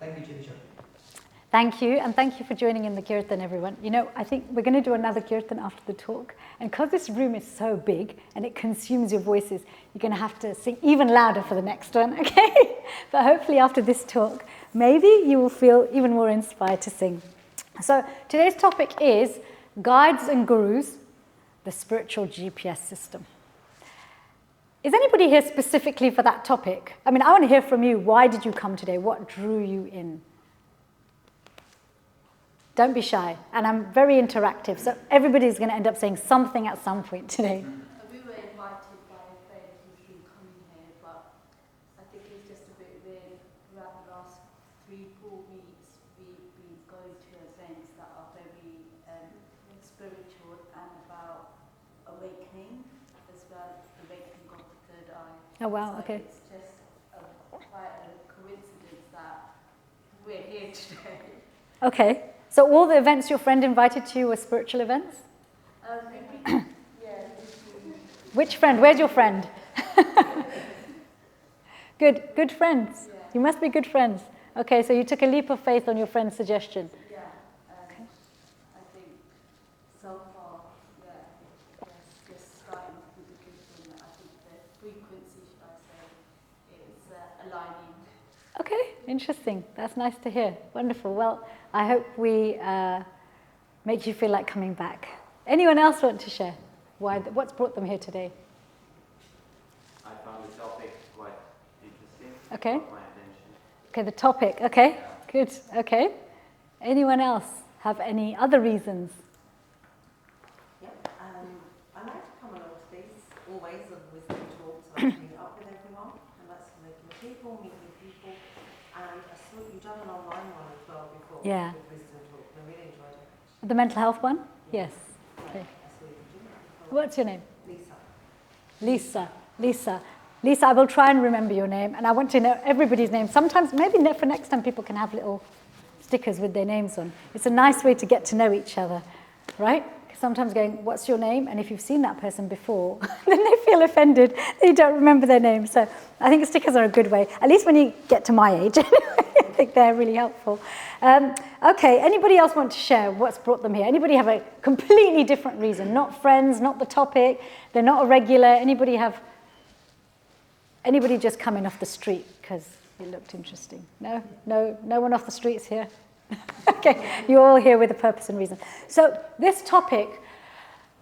Thank you, Citi Shakti. Thank you, and thank you for joining in the Kirtan, everyone. You know, I think we're going to do another Kirtan after the talk, and because this room is so big and it consumes your voices, you're going to have to sing even louder for the next one, okay? But hopefully after this talk, maybe you will feel even more inspired to sing. So today's topic is Guides and Gurus, the spiritual GPS system. Is anybody here specifically for that topic? I mean, I want to hear from you. Why did you come today? What drew you in? Don't be shy. And I'm very interactive, so everybody's going to end up saying something at some point today. We were invited by a friend who's been coming here, but I think it's just a bit weird. Throughout the last 3-4 weeks, we've been going to events that are very spiritual and about awakening as well, awakening of the third eye. Oh, wow, So okay. it's just quite a coincidence that we're here today. Okay. So all the events your friend invited to you were spiritual events? Which friend? Where's your friend? Good friends. Yeah. You must be good friends. Okay, so you took a leap of faith on your friend's suggestion. Yeah, I think so far, just starting off with a good thing. I think the frequency, should I say, is aligning. Okay, interesting. That's nice to hear. Wonderful. Well, I hope we make you feel like coming back. Anyone else want to share? What's brought them here today? I found the topic quite interesting. Okay. Caught my attention. Okay, the topic. Okay, good. Okay. Anyone else have any other reasons? Yeah, I like to come along to these always of wisdom talks. I like to meet up with everyone, and that's making people, meeting people. And I saw you've done an online one as well before. Yeah. With wisdom talk. I really enjoyed it. The mental health one? Yes. Okay. I saw you doing that before. What's your name? Lisa. Lisa, I will try and remember your name, and I want to know everybody's name. Sometimes, maybe for next time, people can have little stickers with their names on. It's a nice way to get to know each other, right? Sometimes going, what's your name? And if you've seen that person before, then they feel offended that you don't remember their name. So I think stickers are a good way, at least when you get to my age. I think they're really helpful. Okay, anybody else want to share what's brought them here? Anybody have a completely different reason? Not friends, not the topic, they're not a regular. Anybody just coming off the street because it looked interesting? No one off the streets here? Okay, you're all here with a purpose and reason. So this topic,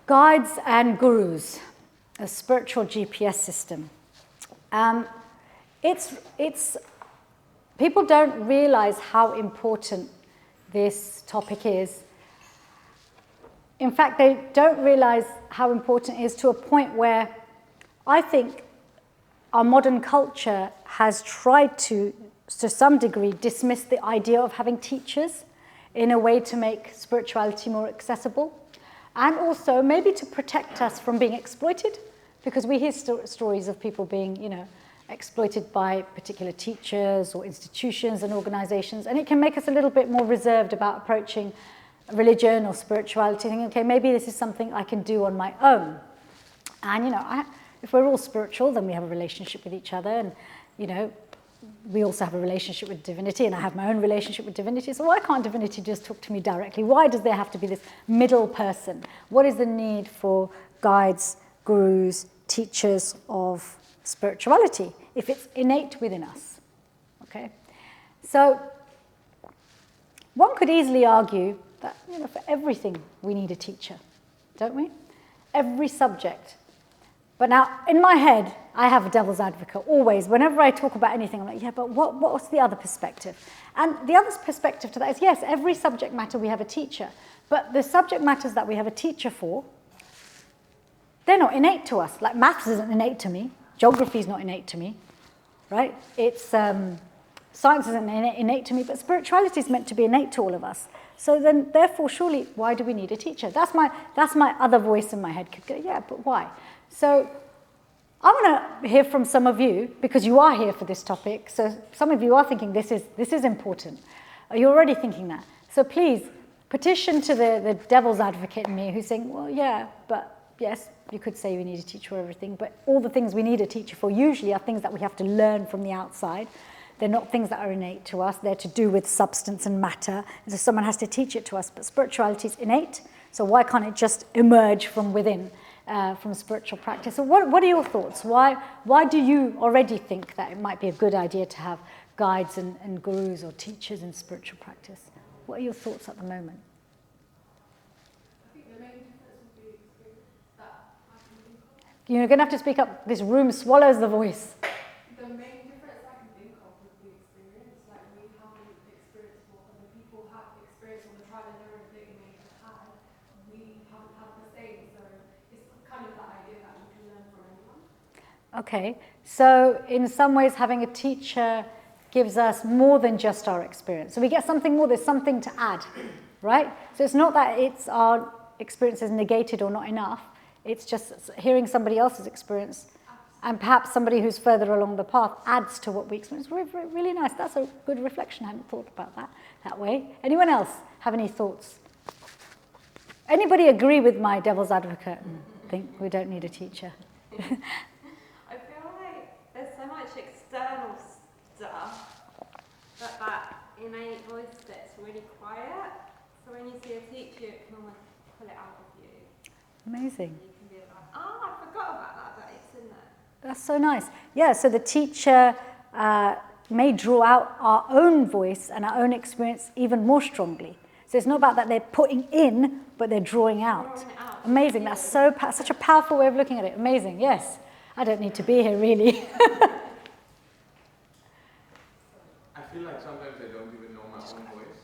guides and gurus, a spiritual GPS system. It's people don't realize how important this topic is. In fact, they don't realize how important it is to a point where I think our modern culture has tried to some degree, dismiss the idea of having teachers in a way to make spirituality more accessible, and also maybe to protect us from being exploited, because we hear stories of people being, exploited by particular teachers or institutions and organizations, and it can make us a little bit more reserved about approaching religion or spirituality, thinking, okay, maybe this is something I can do on my own. And, if we're all spiritual, then we have a relationship with each other, and, we also have a relationship with divinity, and I have my own relationship with divinity. So why can't divinity just talk to me directly? Why does there have to be this middle person? What is the need for guides, gurus, teachers of spirituality if it's innate within us? Okay, so one could easily argue that for everything we need a teacher, don't we? Every subject. But now, in my head, I have a devil's advocate always. Whenever I talk about anything, I'm like, yeah, but what's the other perspective? And the other perspective to that is, yes, every subject matter we have a teacher. But the subject matters that we have a teacher for, they're not innate to us. Like maths isn't innate to me. Geography is not innate to me, right? It's science isn't innate to me, but spirituality is meant to be innate to all of us. So then, therefore, surely, why do we need a teacher? That's my other voice in my head. Could go, yeah, but why? So I want to hear from some of you, because you are here for this topic. So some of you are thinking this is important. You're already thinking that. So please petition to the devil's advocate in me who's saying, well, yeah, but yes, you could say we need a teacher for everything, but all the things we need a teacher for usually are things that we have to learn from the outside. They're not things that are innate to us. They're to do with substance and matter. So someone has to teach it to us. But spirituality is innate. So why can't it just emerge from within, from spiritual practice? So what are your thoughts? Why do you already think that it might be a good idea to have guides and gurus or teachers in spiritual practice? What are your thoughts at the moment? I think the main difference would be experience that I can think of. You're going to have to speak up. This room swallows the voice. The main difference I can think of would be experience. Like we haven't experienced what other people have experienced or the trial and error they may have had. We haven't had the same. So it's kind of the idea that we can learn from anyone. Okay, so in some ways having a teacher gives us more than just our experience. So we get something more, there's something to add, right? So it's not that it's our experience is negated or not enough, it's just hearing somebody else's experience, and perhaps somebody who's further along the path adds to what we experience. Really nice, that's a good reflection, I hadn't thought about that way. Anyone else have any thoughts? Anybody agree with my devil's advocate and think we don't need a teacher? I feel like there's so much external stuff that innate voice that's really quiet. So when you see a teacher, it can almost pull it out of you. Amazing. You can be like, oh, I forgot about that it's in there. That's so nice. Yeah, so the teacher may draw out our own voice and our own experience even more strongly. So it's not about that they're putting in, but they're drawing out. Drawing it out. Amazing. That's such a powerful way of looking at it. Amazing. Yes. I don't need to be here, really. I feel like sometimes I don't even know my own voice.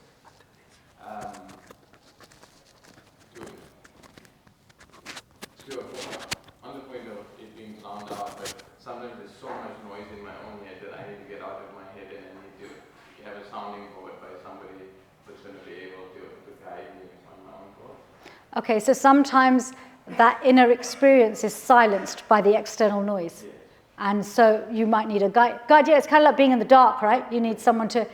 On the point of it being drowned out, but sometimes there's so much noise in my own head that I need to get out of my head and I need to have a sounding board by somebody who's going to be able to guide me on my own thoughts. Okay, so sometimes that inner experience is silenced by the external noise. Yes. And so you might need a guide. Yeah, it's kind of like being in the dark, right? You need someone to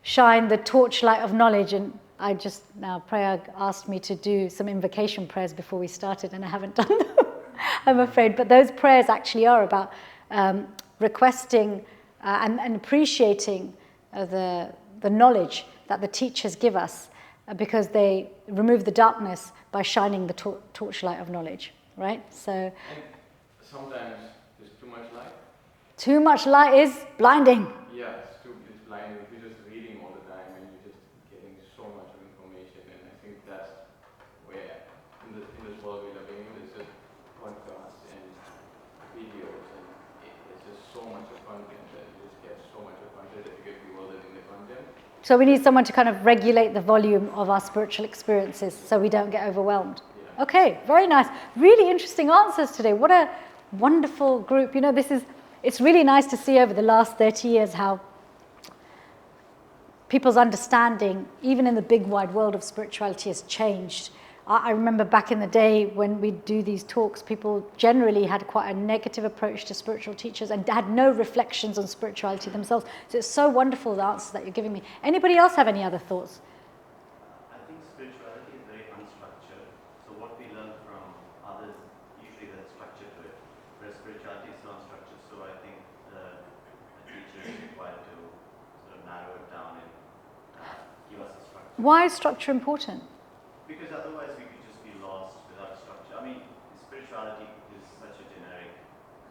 shine the torchlight of knowledge. And I just now, Prayag asked me to do some invocation prayers before we started, and I haven't done them, I'm afraid. But those prayers actually are about requesting and appreciating the knowledge that the teachers give us, because they remove the darkness by shining the torchlight of knowledge, right? So And sometimes there's too much light. too much light is blinding. Yeah, it's blinding. If you're just reading all the time and you're just getting so much of information, and I think that's where in this world we're living in, there's just podcasts and videos, and there's just so much of content that you just get so much of content that you get bewildered in the content. So we need someone to kind of regulate the volume of our spiritual experiences so we don't get overwhelmed. Yeah. Okay, very nice. Really interesting answers today. What a wonderful group. You know, it's really nice to see over the last 30 years how people's understanding, even in the big wide world of spirituality, has changed. I remember back in the day when we'd do these talks, people generally had quite a negative approach to spiritual teachers and had no reflections on spirituality themselves. So it's so wonderful, the answers that you're giving me. Anybody else have any other thoughts? I think spirituality is very unstructured. So what we learn from others, usually there's structure to it. Whereas spirituality is non-structured. So I think a teacher is required to sort of narrow it down and give us a structure. Why is structure important? Because otherwise we could just be lost without structure. I mean, spirituality is such a generic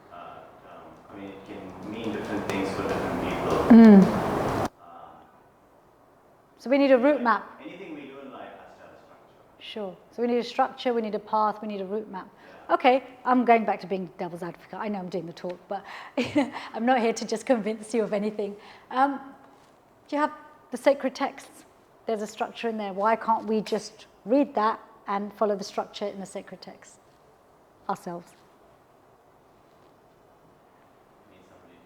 term. I mean, it can mean different things for different people. So we need a route map. Anything we do in life has to have a structure. Sure. So we need a structure, we need a path, we need a route map. Okay, I'm going back to being devil's advocate. I know I'm doing the talk, but I'm not here to just convince you of anything. Do you have the sacred texts? There's a structure in there. Why can't we just read that and follow the structure in the sacred text ourselves? We need somebody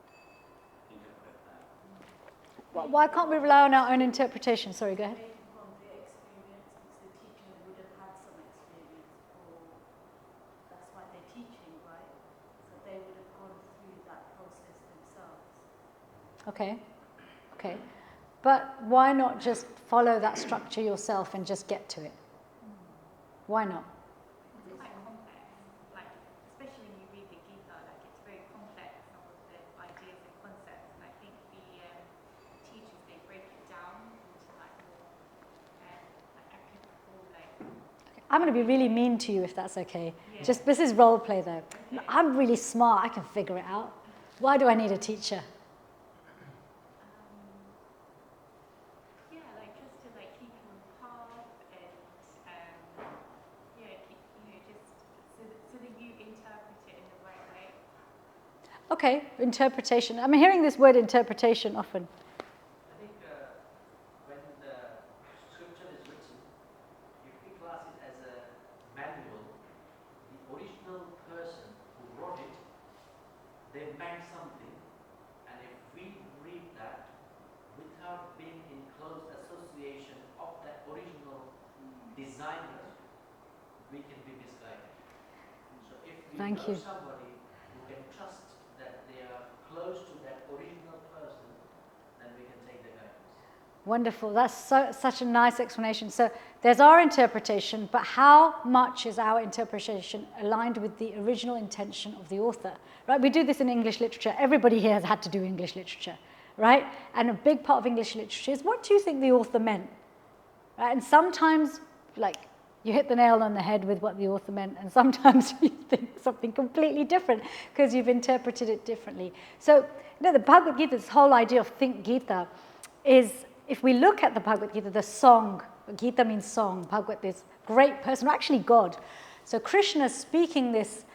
to interpret that. Why can't we rely on our own interpretation? Sorry, go ahead. Maybe from their experience, because the teacher would have had some experience, or that's why they're teaching, right? So they would have gone through that process themselves. Okay. But why not just follow that structure yourself and just get to it? Why not? It's quite complex. Like, especially when you read the Gita, like it's very complex, some of the ideas and concepts. And I think I'm going to be really mean to you if that's okay. Yeah. Just, this is role play though. Okay. I'm really smart, I can figure it out. Why do I need a teacher? Yeah, like just to like keep you on path and yeah, keep, just so that you interpret it in the right way. Okay, interpretation. I'm hearing this word interpretation often. I think when the scripture is written, if we class it as a manual, the original person who wrote it, they meant something, and if we read that without being in close association of that original designer, we can be misguided. So if we Thank know you. somebody who can trust that they are close to that original person, then we can take the guidance. Wonderful, that's such a nice explanation. So there's our interpretation, but how much is our interpretation aligned with the original intention of the author? Right? We do this in English literature. Everybody here has had to do English literature, right? And a big part of English literature is, what do you think the author meant? Right? And sometimes, like, you hit the nail on the head with what the author meant, and sometimes you think something completely different because you've interpreted it differently. So, the Bhagavad Gita, this whole idea of think Gita, is, if we look at the Bhagavad Gita, the song, Gita means song, Bhagavad, this great person, actually God. So Krishna is speaking this,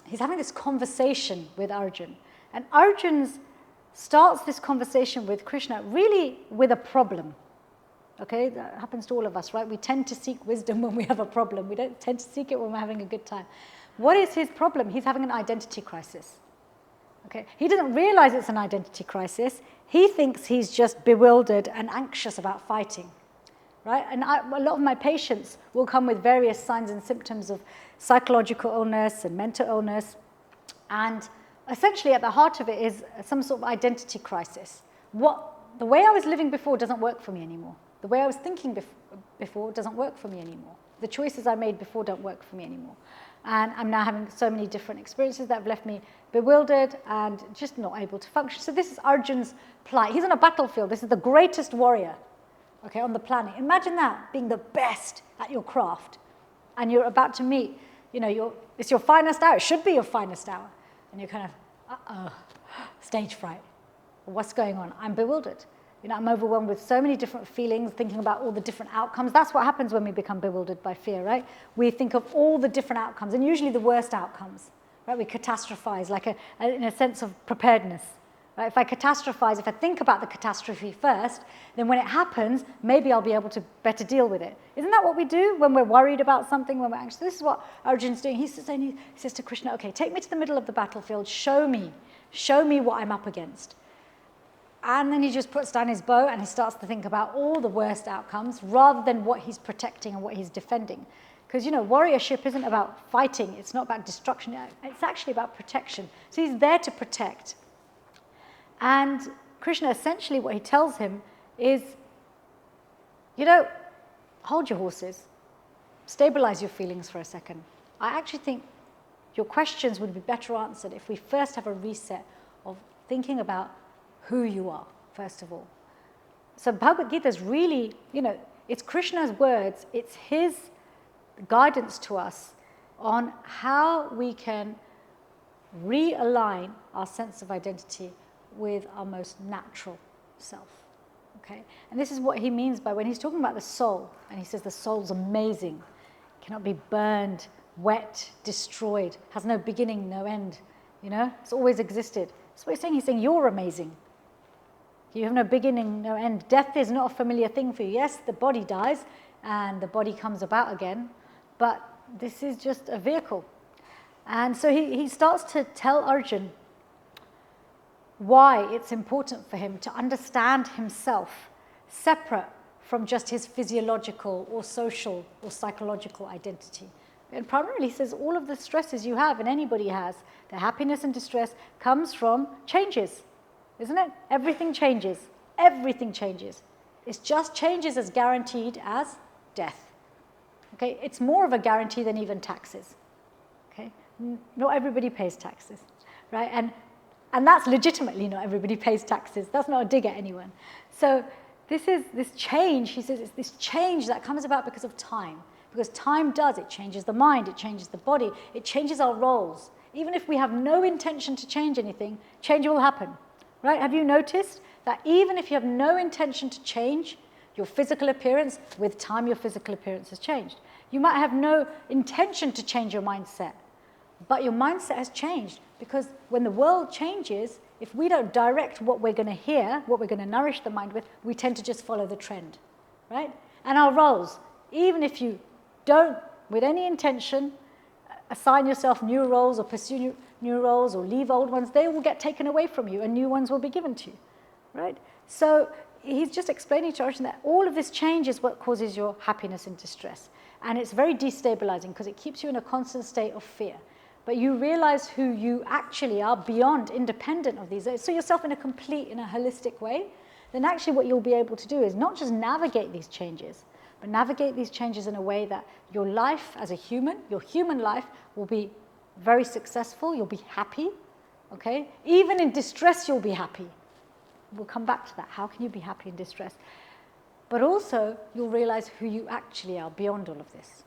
he's having this conversation with Arjun. And Arjun starts this conversation with Krishna really with a problem. Okay, that happens to all of us, right? We tend to seek wisdom when we have a problem. We don't tend to seek it when we're having a good time. What is his problem? He's having an identity crisis. Okay, he doesn't realize it's an identity crisis. He thinks he's just bewildered and anxious about fighting, right? And a lot of my patients will come with various signs and symptoms of psychological illness and mental illness. And essentially at the heart of it is some sort of identity crisis. The way I was living before doesn't work for me anymore. The way I was thinking before doesn't work for me anymore. The choices I made before don't work for me anymore. And I'm now having so many different experiences that have left me bewildered and just not able to function. So this is Arjun's plight. He's on a battlefield. This is the greatest warrior, okay, on the planet. Imagine that, being the best at your craft. And you're about to meet, it's your finest hour. It should be your finest hour. And you're kind of, stage fright. What's going on? I'm bewildered. I'm overwhelmed with so many different feelings, thinking about all the different outcomes. That's what happens when we become bewildered by fear, right? We think of all the different outcomes, and usually the worst outcomes, right? We catastrophize, like in a sense of preparedness. Right? If I catastrophize, if I think about the catastrophe first, then when it happens, maybe I'll be able to better deal with it. Isn't that what we do when we're worried about something, when we're anxious? This is what Arjun's doing. He says to Krishna, okay, take me to the middle of the battlefield, show me what I'm up against. And then he just puts down his bow and he starts to think about all the worst outcomes rather than what he's protecting and what he's defending. Because, warriorship isn't about fighting. It's not about destruction. It's actually about protection. So he's there to protect. And Krishna, essentially what he tells him is, hold your horses. Stabilize your feelings for a second. I actually think your questions would be better answered if we first have a reset of thinking about who you are, first of all. So Bhagavad Gita is really, it's Krishna's words, it's his guidance to us on how we can realign our sense of identity with our most natural self, okay? And this is what he means by when he's talking about the soul, and he says the soul's amazing, cannot be burned, wet, destroyed, has no beginning, no end, it's always existed. That's what he's saying. He's saying you're amazing. You have no beginning, no end. Death is not a familiar thing for you. Yes, the body dies and the body comes about again, but this is just a vehicle. And so he starts to tell Arjun why it's important for him to understand himself separate from just his physiological or social or psychological identity. And primarily he says all of the stresses you have and anybody has, the happiness and distress, comes from changes. Isn't it? Everything changes. Everything changes. It's just changes as guaranteed as death. Okay? It's more of a guarantee than even taxes. Okay? Not everybody pays taxes, right? And that's legitimately not everybody pays taxes. That's not a dig at anyone. So this change, he says, it's this change that comes about because of time. Because time does, it changes the mind, it changes the body, it changes our roles. Even if we have no intention to change anything, change will happen, right? Have you noticed that even if you have no intention to change your physical appearance, with time your physical appearance has changed. You might have no intention to change your mindset, but your mindset has changed, because when the world changes, if we don't direct what we're going to hear, what we're going to nourish the mind with, we tend to just follow the trend, right? And our roles, even if you don't, with any intention, assign yourself new roles or pursue new roles or leave old ones, they will get taken away from you and new ones will be given to you, right? So he's just explaining to Arjun that all of this change is what causes your happiness and distress. And it's very destabilizing because it keeps you in a constant state of fear. But you realize who you actually are beyond, independent of these. So yourself in a complete, in a holistic way, then actually what you'll be able to do is not just navigate these changes, but navigate these changes in a way that your life as a human, your human life will be very successful, you'll be happy, okay? Even in distress, you'll be happy. We'll come back to that. How can you be happy in distress? But also, you'll realize who you actually are beyond all of this.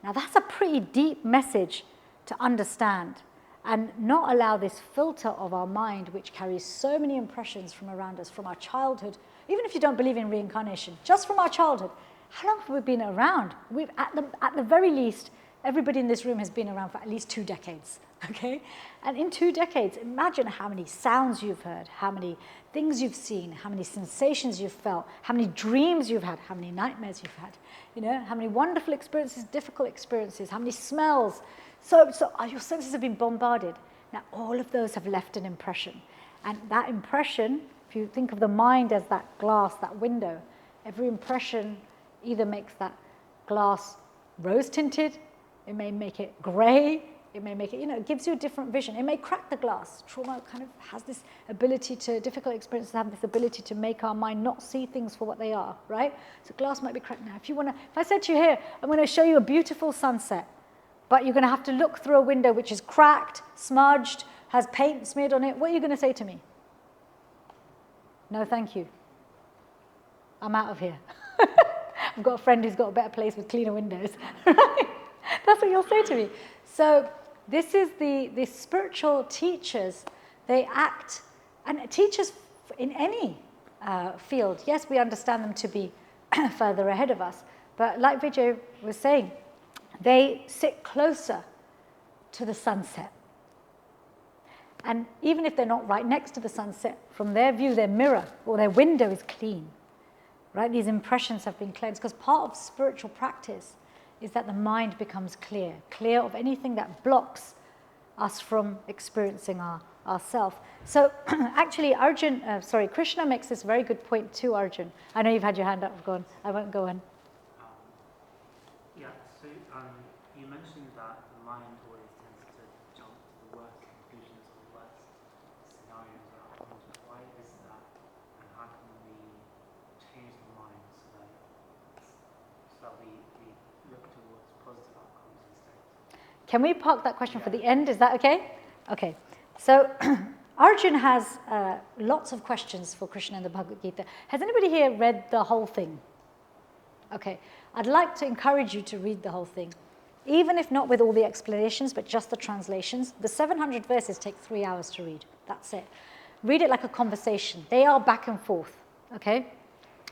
Now, that's a pretty deep message to understand and not allow this filter of our mind, which carries so many impressions from around us, from our childhood. Even if you don't believe in reincarnation, just from our childhood, how long have we been around? We've, at the very least, everybody in this room has been around for at least 2 decades, okay? And in 2 decades, imagine how many sounds you've heard, how many things you've seen, how many sensations you've felt, how many dreams you've had, how many nightmares you've had, you know, how many wonderful experiences, difficult experiences, how many smells. So your senses have been bombarded. Now, all of those have left an impression. And that impression, if you think of the mind as that glass, that window, every impression either makes that glass rose-tinted, it may make it gray, it may make it, you know, it gives you a different vision. It may crack the glass. Trauma kind of has this ability to, difficult experiences have this ability to make our mind not see things for what they are, right? So glass might be cracked now. If I said to you here, I'm going to show you a beautiful sunset, but you're going to have to look through a window which is cracked, smudged, has paint smeared on it, what are you going to say to me? No, thank you. I'm out of here. I've got a friend who's got a better place with cleaner windows. Right? That's what you'll say to me. So this is the spiritual teachers. They act, and teachers in any field, yes, we understand them to be further ahead of us. But like Vijay was saying, they sit closer to the sunset. And even if they're not right next to the sunset, from their view, their mirror or their window is clean. Right? These impressions have been cleansed, because part of spiritual practice is that the mind becomes clear of anything that blocks us from experiencing ourself. So actually, Krishna makes this very good point too, Arjun. I know you've had your hand up, go on. I won't go on. Yeah, so you mentioned that the mind always tends to jump to the worst conclusions or the worst scenarios or outcomes. Why is that, and how can we change the mind so that we look towards positive outcomes instead? Can we park that question for the end? Is that okay? Okay. So Arjun has lots of questions for Krishna in the Bhagavad Gita. Has anybody here read the whole thing? Okay. I'd like to encourage you to read the whole thing, even if not with all the explanations, but just the translations. The 700 verses take 3 hours to read. That's it. Read it like a conversation. They are back and forth, okay?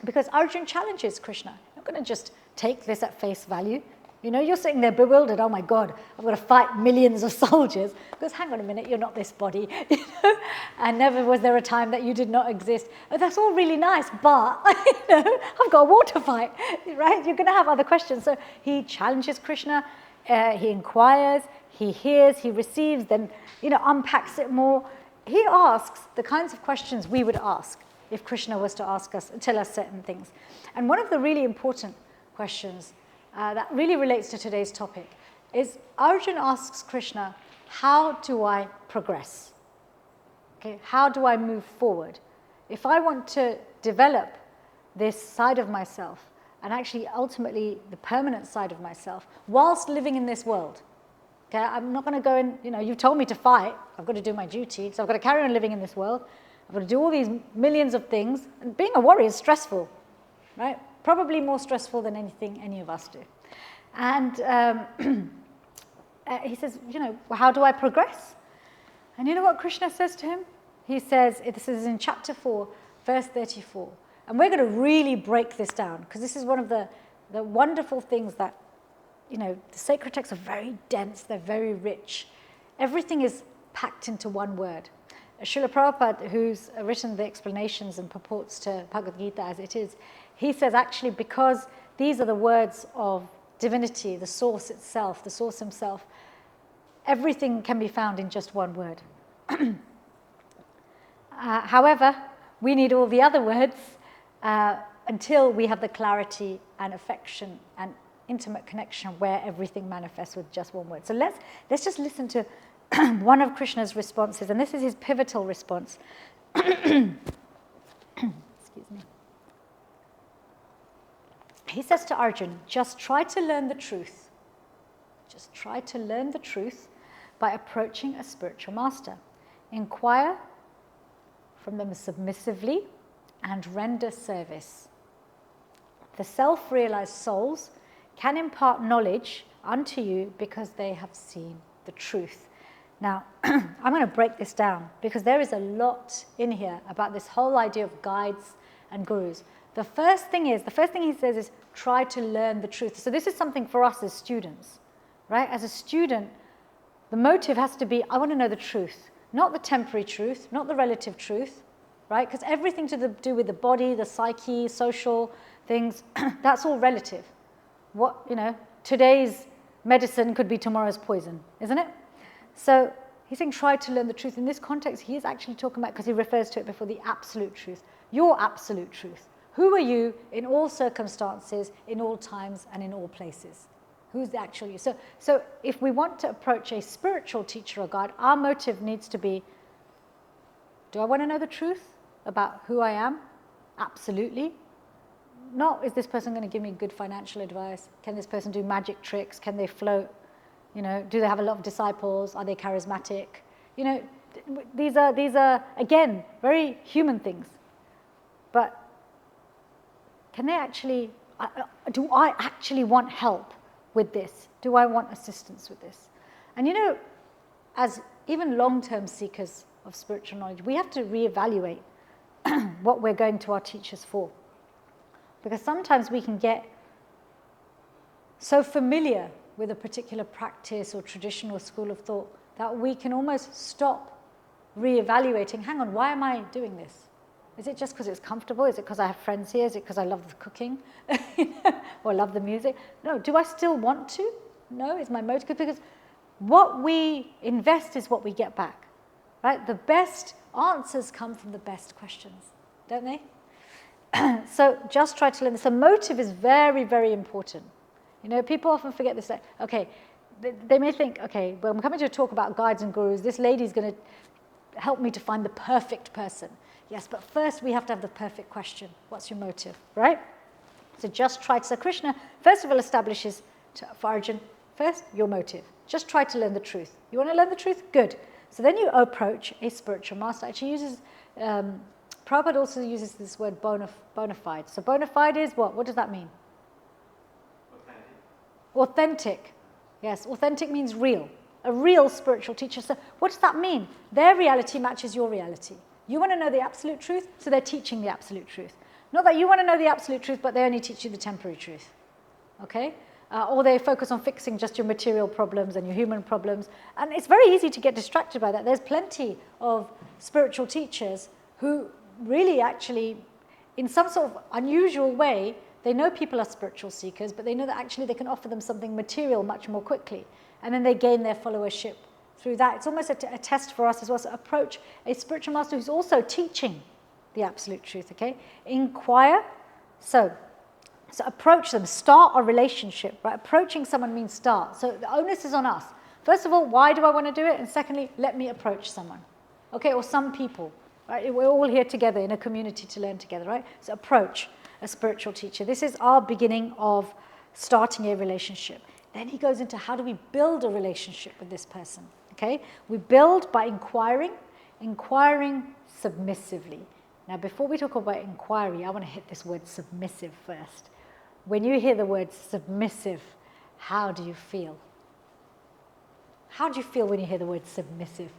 Because Arjun challenges Krishna. You're not going to just take this at face value. You know, you're sitting there bewildered. Oh my God, I've got to fight millions of soldiers. Because hang on a minute, you're not this body. You know? And never was there a time that you did not exist. Oh, that's all really nice, but you know, I've got a war to fight, right? You're going to have other questions. So he challenges Krishna. He inquires. He hears. He receives. Then, you know, unpacks it more. He asks the kinds of questions we would ask if Krishna was to ask us, tell us certain things. And one of the really important questions that really relates to today's topic is Arjun asks Krishna, how do I progress? Okay, how do I move forward? If I want to develop this side of myself, and actually ultimately the permanent side of myself, whilst living in this world, okay, I'm not going to go in, you know, you've told me to fight, I've got to do my duty, so I've got to carry on living in this world, I've got to do all these millions of things, and being a warrior is stressful, right? Probably more stressful than anything any of us do. And he says, you know, well, how do I progress? And you know what Krishna says to him? He says, this is in chapter 4, verse 34. And we're going to really break this down, because this is one of the wonderful things that, you know, the sacred texts are very dense, they're very rich. Everything is packed into one word. Srila Prabhupada, who's written the explanations and purports to Bhagavad Gita as it is, he says actually because these are the words of divinity, the source itself, the source himself, everything can be found in just one word. However, we need all the other words until we have the clarity and affection and intimate connection where everything manifests with just one word. So let's just listen to one of Krishna's responses, and this is his pivotal response. Excuse me. He says to Arjun, just try to learn the truth. Just try to learn the truth by approaching a spiritual master. Inquire from them submissively and render service. The self-realized souls can impart knowledge unto you because they have seen the truth. Now, I'm going to break this down because there is a lot in here about this whole idea of guides and gurus. The first thing he says is try to learn the truth. So this is something for us as students, right? As a student, the motive has to be, I want to know the truth, not the temporary truth, not the relative truth, right? Because everything to do with the body, the psyche, social things, that's all relative. What, you know, today's medicine could be tomorrow's poison, isn't it? So he's saying try to learn the truth. In this context, he is actually talking about, because he refers to it before, the absolute truth, your absolute truth. Who are you in all circumstances, in all times, and in all places? Who's the actual you? So if we want to approach a spiritual teacher or guide, our motive needs to be, do I want to know the truth about who I am? Absolutely. Not, is this person going to give me good financial advice? Can this person do magic tricks? Can they float? You know, do they have a lot of disciples? Are they charismatic? You know, these are again, very human things. But can they actually, do I actually want help with this? Do I want assistance with this? And you know, as even long-term seekers of spiritual knowledge, we have to reevaluate what we're going to our teachers for. Because sometimes we can get so familiar with a particular practice or tradition or school of thought that we can almost stop reevaluating, hang on, why am I doing this? Is it just because it's comfortable? Is it because I have friends here? Is it because I love the cooking or love the music? No, do I still want to? No, is my motive? Because what we invest is what we get back, right? The best answers come from the best questions, don't they? So just try to learn this. So motive is very, very important. You know, people often forget this. Like, okay, they may think, okay, well, I'm coming to talk about guides and gurus. This lady's going to help me to find the perfect person. Yes, but first we have to have the perfect question. What's your motive, right? So just try to, so Krishna, first of all, establishes for Arjun, first, your motive. Just try to learn the truth. You want to learn the truth? Good. So then you approach a spiritual master. Actually uses, Prabhupada also uses this word bona fide. So bona fide is what? What does that mean? Authentic. Yes, authentic means real. A real spiritual teacher. So what does that mean? Their reality matches your reality. You want to know the absolute truth, so they're teaching the absolute truth. Not that you want to know the absolute truth, but they only teach you the temporary truth. Okay? Or they focus on fixing just your material problems and your human problems. And it's very easy to get distracted by that. There's plenty of spiritual teachers who really actually, in some sort of unusual way, they know people are spiritual seekers, but they know that actually they can offer them something material much more quickly. And then they gain their followership through that. It's almost a test for us as well. So approach a spiritual master who's also teaching the absolute truth, okay? Inquire. So approach them. Start a relationship, right? Approaching someone means start. So the onus is on us. First of all, why do I want to do it? And secondly, let me approach someone, okay? Or some people, right? We're all here together in a community to learn together, right? So approach a spiritual teacher. This is our beginning of starting a relationship. Then he goes into how do we build a relationship with this person, okay? We build by inquiring submissively. Now, before we talk about inquiry, I want to hit this word submissive first. When you hear the word submissive, how do you feel? How do you feel when you hear the word submissive?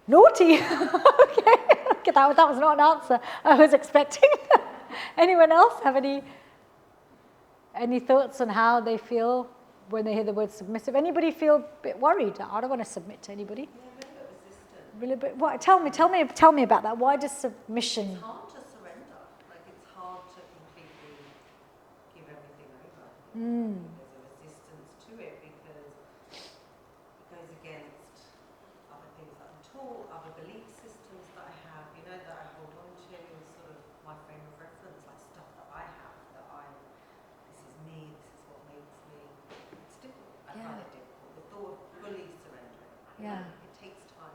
Naughty. Okay. Okay, that was not an answer I was expecting. Anyone else have any thoughts on how they feel when they hear the word submissive? Anybody feel a bit worried? I don't want to submit to anybody. Yeah, a little bit resistant. Really bit, what, tell me about that. Why does submission? It's hard to surrender. Like, it's hard to completely give everything over. Mm. There's a resistance to it because it goes against other things that I'm taught, other belief systems that I have, you know, that I hold on to, sort of my frame of reference, like stuff that I have, this is me, this is what makes me. It's difficult. I find it difficult. The thought of fully surrendering. Yeah. It takes time.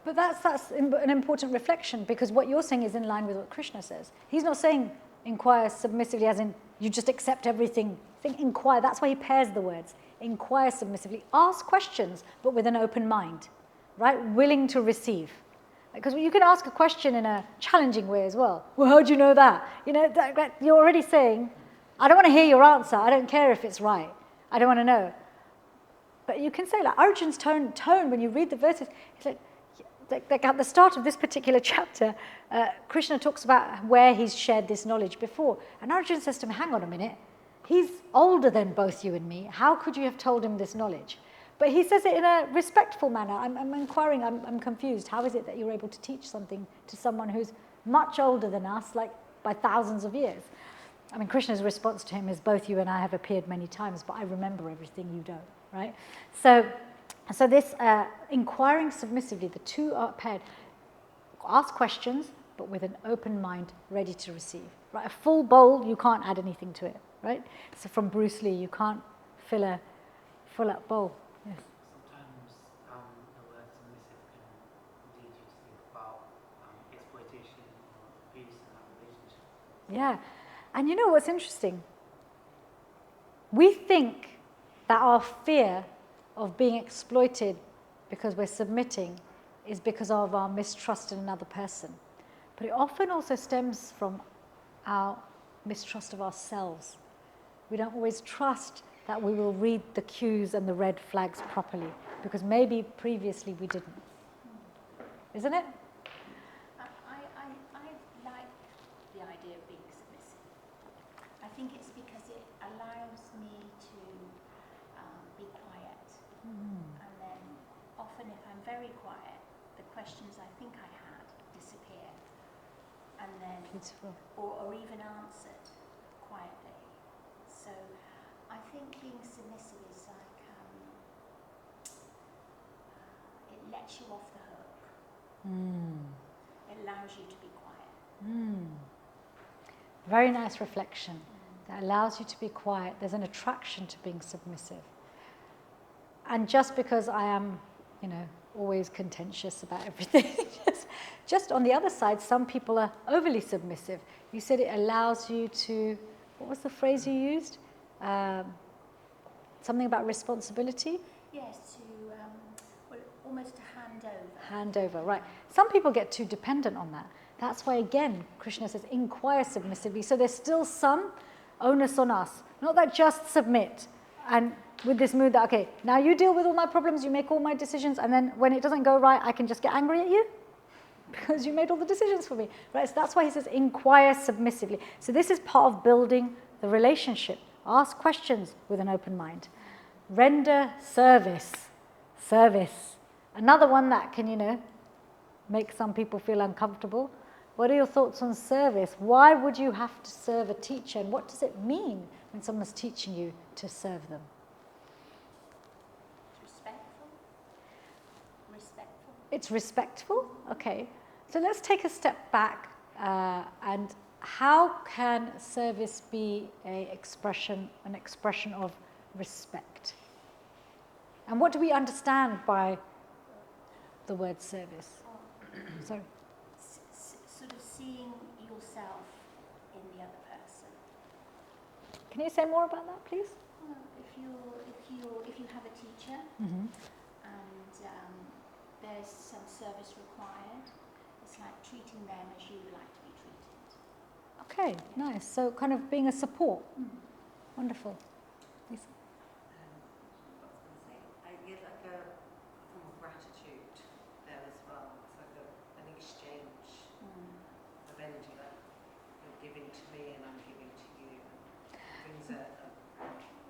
But that's an important reflection, because what you're saying is in line with what Krishna says. He's not saying inquire submissively as in you just accept everything. Think inquire, that's why he pairs the words. Inquire submissively. Ask questions, but with an open mind, right? Willing to receive. Because you can ask a question in a challenging way as well. Well, how do you know that? You know, you're already saying, I don't want to hear your answer. I don't care if it's right. I don't want to know. But you can say, like Arjun's tone when you read the verses, it's like at the start of this particular chapter, Krishna talks about where he's shared this knowledge before. And Arjun says to him, hang on a minute, he's older than both you and me. How could you have told him this knowledge? But he says it in a respectful manner. I'm inquiring, I'm confused. How is it that you're able to teach something to someone who's much older than us, like by thousands of years? I mean, Krishna's response to him is, both you and I have appeared many times, but I remember everything you don't, right? So this inquiring submissively, the two are paired. Ask questions, but with an open mind, ready to receive. Right? A full bowl, you can't add anything to it, right? So from Bruce Lee, you can't fill a full-up bowl. Yes. Sometimes the word submissive can lead you to think about exploitation or abuse in that relationship. Yeah, and you know what's interesting? We think that our fear of being exploited because we're submitting is because of our mistrust in another person. But it often also stems from our mistrust of ourselves. We don't always trust that we will read the cues and the red flags properly, because maybe previously we didn't. Isn't it? I like the idea of being submissive. I think it's because it allows me to be quiet. And then often if I'm very quiet, the questions I think I had disappear. And then, Beautiful. or even answered quietly. So I think being submissive is like, it lets you off the hook. It allows you to be quiet. Very nice reflection. That allows you to be quiet. There's an attraction to being submissive. And just because I am, always contentious about everything, just on the other side, some people are overly submissive. You said it allows you to, what was the phrase you used? Something about responsibility? Yes, almost to hand over. Hand over, right. Some people get too dependent on that. That's why, again, Krishna says, inquire submissively. So there's still some onus on us. Not that just submit. And with this mood that, okay, now you deal with all my problems, you make all my decisions, and then when it doesn't go right, I can just get angry at you because you made all the decisions for me. Right? So that's why he says, inquire submissively. So this is part of building the relationship. Ask questions with an open mind. Render service. Service. Another one that can, make some people feel uncomfortable. What are your thoughts on service? Why would you have to serve a teacher? And what does it mean when someone's teaching you to serve them? Respectful. Respectful. It's respectful? Okay. So let's take a step back. And how can service be an expression of respect? And what do we understand by the word service? So, Sort of seeing yourself in the other person. can you say more about that, please? Well, if you have a teacher Mm-hmm. and there's some service required, it's like treating them as you would like to be treated. Okay, nice. So kind of being a support. Wonderful. Lisa? What was I going to say? I get like a form of gratitude there as well. It's like an exchange of energy, like you're giving to me and I'm giving to you. It brings a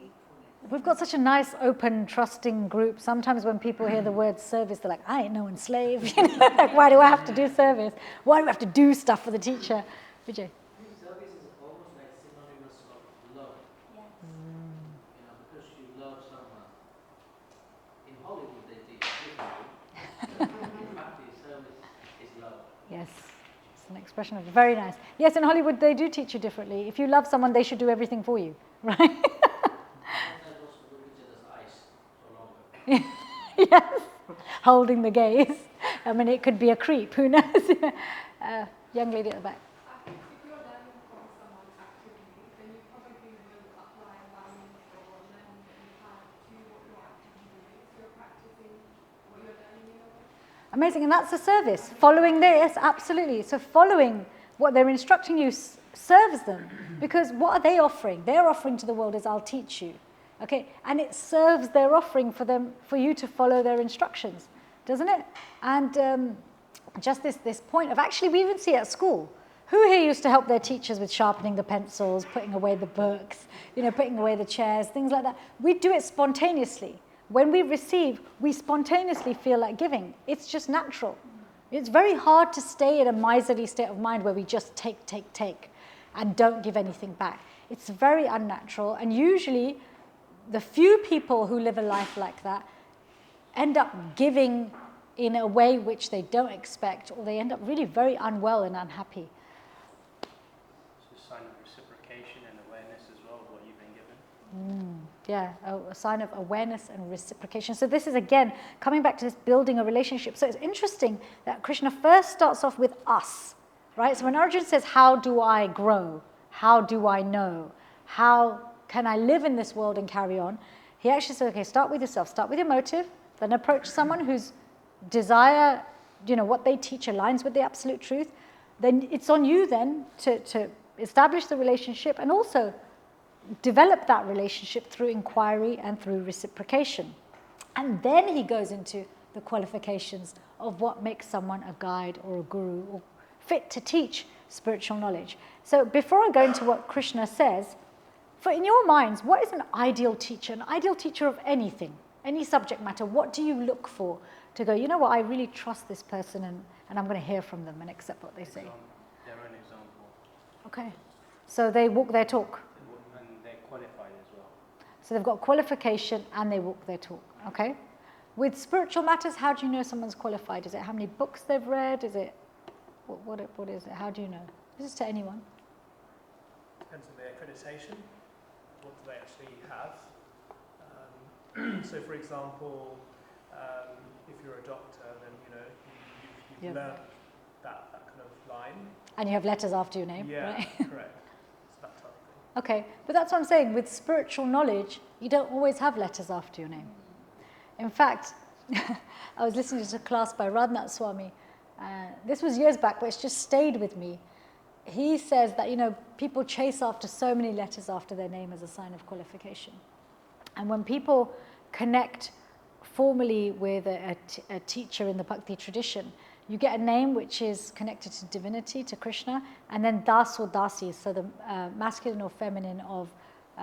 equalness. We've got such a nice, open, trusting group. Sometimes when people hear the word service, they're like, I ain't no one's slave. You know, like, why do I have to do service? Why do we have to do stuff for the teacher? Vijay? Service is almost like synonymous of love. Yes. You know, because you love someone. In Hollywood, they teach differently. In practice, service is love. Yes, it's an expression of very nice. Yes, in Hollywood, they do teach you differently. If you love someone, they should do everything for you, right? Sometimes also look each other's eyes for longer. Yes, holding the gaze. I mean, it could be a creep, who knows? Young lady at the back. I think if you're learning from someone actively, then you probably will apply values or learning that you've had to what you're actively doing. So you're practicing what you're learning in a way. Amazing, and that's a service. Following this, absolutely. So following what they're instructing you serves them, because what are they offering? Their offering to the world is, I'll teach you. Okay, and it serves their offering for you to follow their instructions, doesn't it? And just this point of, actually, we even see it at school. Who here used to help their teachers with sharpening the pencils, putting away the books, putting away the chairs, things like that? We do it spontaneously. When we receive, we spontaneously feel like giving. It's just natural. It's very hard to stay in a miserly state of mind where we just take, and don't give anything back. It's very unnatural, and usually the few people who live a life like that end up giving in a way which they don't expect, or they end up really very unwell and unhappy. It's a sign of reciprocation and awareness as well of what you've been given. Yeah, a sign of awareness and reciprocation. So this is, again, coming back to this building a relationship. So it's interesting that Krishna first starts off with us, right? So when Arjuna says, how do I grow? How do I know? How can I live in this world and carry on? He actually says, okay, start with yourself. Start with your motive, then approach someone whose desire, what they teach aligns with the absolute truth. Then it's on you then to establish the relationship and also develop that relationship through inquiry and through reciprocation. And then he goes into the qualifications of what makes someone a guide or a guru or fit to teach spiritual knowledge. So before I go into what Krishna says, in your minds, what is an ideal teacher? An ideal teacher of anything, any subject matter. What do you look for to go, you know what, I really trust this person and I'm going to hear from them and accept what they say? Their own example. Okay. So they walk their talk. And they're qualified as well. So they've got qualification and they walk their talk. Okay. With spiritual matters, how do you know someone's qualified? Is it how many books they've read? Is it, what is it? How do you know? This is to anyone. Depends on their accreditation. What do they actually have? So, for example, if you're a doctor, then you've learned that kind of line. And you have letters after your name, yeah, right? Correct. It's that type of thing. Okay, but that's what I'm saying. With spiritual knowledge, you don't always have letters after your name. In fact, I was listening to a class by Radhanath Swami. This was years back, but it's just stayed with me. He says that, people chase after so many letters after their name as a sign of qualification. And when people connect formally with a teacher in the Bhakti tradition, you get a name which is connected to divinity, to Krishna, and then das or dasi, so the masculine or feminine of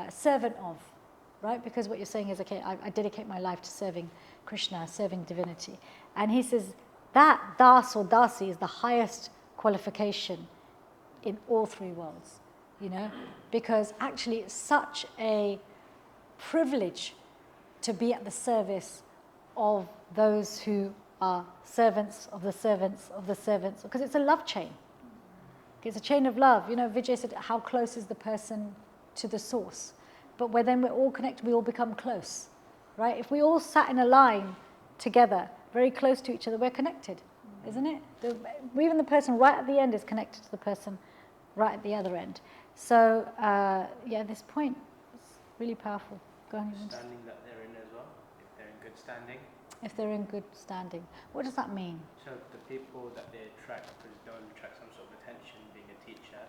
servant of, right? Because what you're saying is, okay, I dedicate my life to serving Krishna, serving divinity. And he says that das or dasi is the highest qualification in all three worlds, because actually it's such a privilege to be at the service of those who are servants of the servants of the servants, because it's a love chain. It's a chain of love. Vijay said, how close is the person to the source? But then we're all connected, we all become close, right? If we all sat in a line together, very close to each other, we're connected, isn't it? Even the person right at the end is connected to the person right at the other end. So, this point is really powerful. Go on. Standing that they're in as well, if they're in good standing. If they're in good standing. What does that mean? So the people that they attract, because they'll attract some sort of attention being a teacher,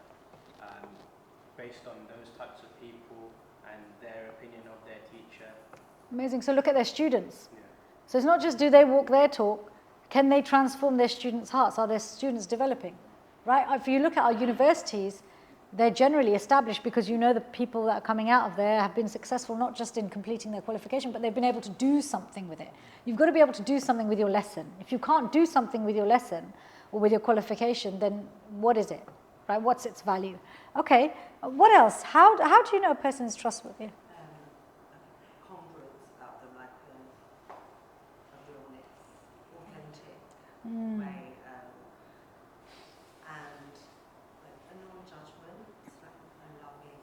based on those types of people, and their opinion of their teacher. Amazing. So look at their students. Yeah. So it's not just do they walk their talk, can they transform their students' hearts? Are their students developing? Right? If you look at our universities, they're generally established because you know the people that are coming out of there have been successful not just in completing their qualification, but they've been able to do something with it. You've got to be able to do something with your lesson. If you can't do something with your lesson or with your qualification, then what is it? Right? What's its value? Okay, what else? How do you know a person is trustworthy? Congruence about them, like a realness, authentic way, and like a non-judgment, like a loving.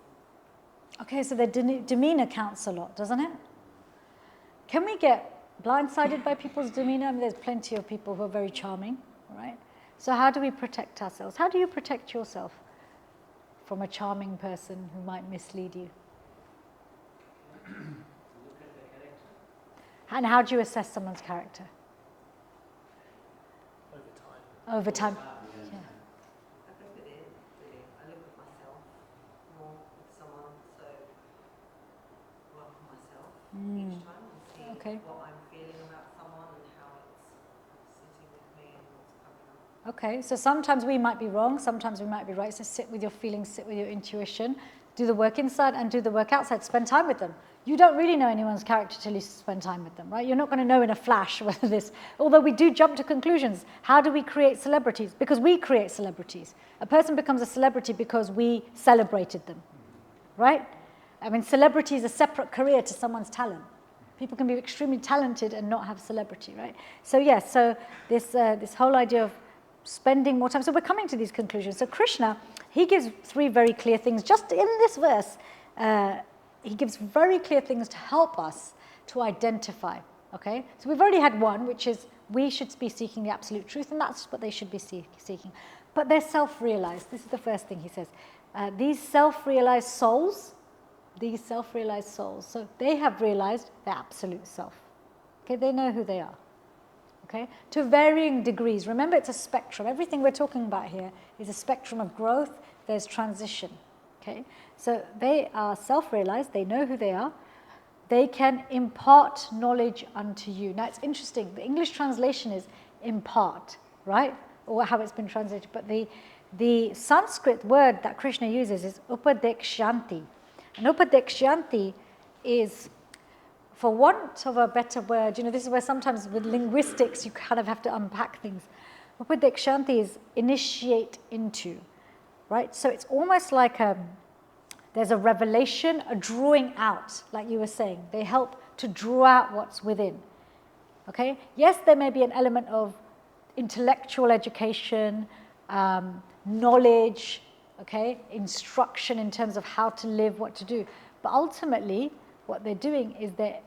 Okay, so their demeanor counts a lot, doesn't it? Can we get blindsided by people's demeanor? I mean, there's plenty of people who are very charming, right? So how do we protect ourselves? How do you protect yourself from a charming person who might mislead you? Look at the character. And how do you assess someone's character? Over time. Yeah. I look at it, really. I look at myself more with someone, so work on myself each time and see what I'm feeling about someone and how it's sitting with me and what's coming up. Okay, so sometimes we might be wrong, sometimes we might be right. So sit with your feelings, sit with your intuition, do the work inside and do the work outside. Spend time with them. You don't really know anyone's character till you spend time with them, right? You're not going to know in a flash whether this, although we do jump to conclusions. How do we create celebrities? Because we create celebrities. A person becomes a celebrity because we celebrated them, right? I mean, celebrity is a separate career to someone's talent. People can be extremely talented and not have celebrity, right? So yes, so this whole idea of spending more time. So we're coming to these conclusions. So Krishna, he gives 3 very clear things. Just in this verse, he gives very clear things to help us to identify, okay? So we've already had one, which is we should be seeking the absolute truth, and that's what they should be seeking. But they're self-realized. This is the first thing he says. These self-realized souls, so they have realized their absolute self. Okay, they know who they are. Okay, to varying degrees. Remember, it's a spectrum. Everything we're talking about here is a spectrum of growth. There's transition. Okay, so they are self-realized. They know who they are. They can impart knowledge unto you. Now, it's interesting. The English translation is impart, right? Or how it's been translated. But the Sanskrit word that Krishna uses is upadekshanti. And upadekshanti is, for want of a better word, this is where sometimes with linguistics you kind of have to unpack things. Upadekshanti is initiate into, right? So it's almost like there's a revelation, a drawing out, like you were saying. They help to draw out what's within, okay? Yes, there may be an element of intellectual education, knowledge, okay, instruction in terms of how to live, what to do. But ultimately, what they're doing is they're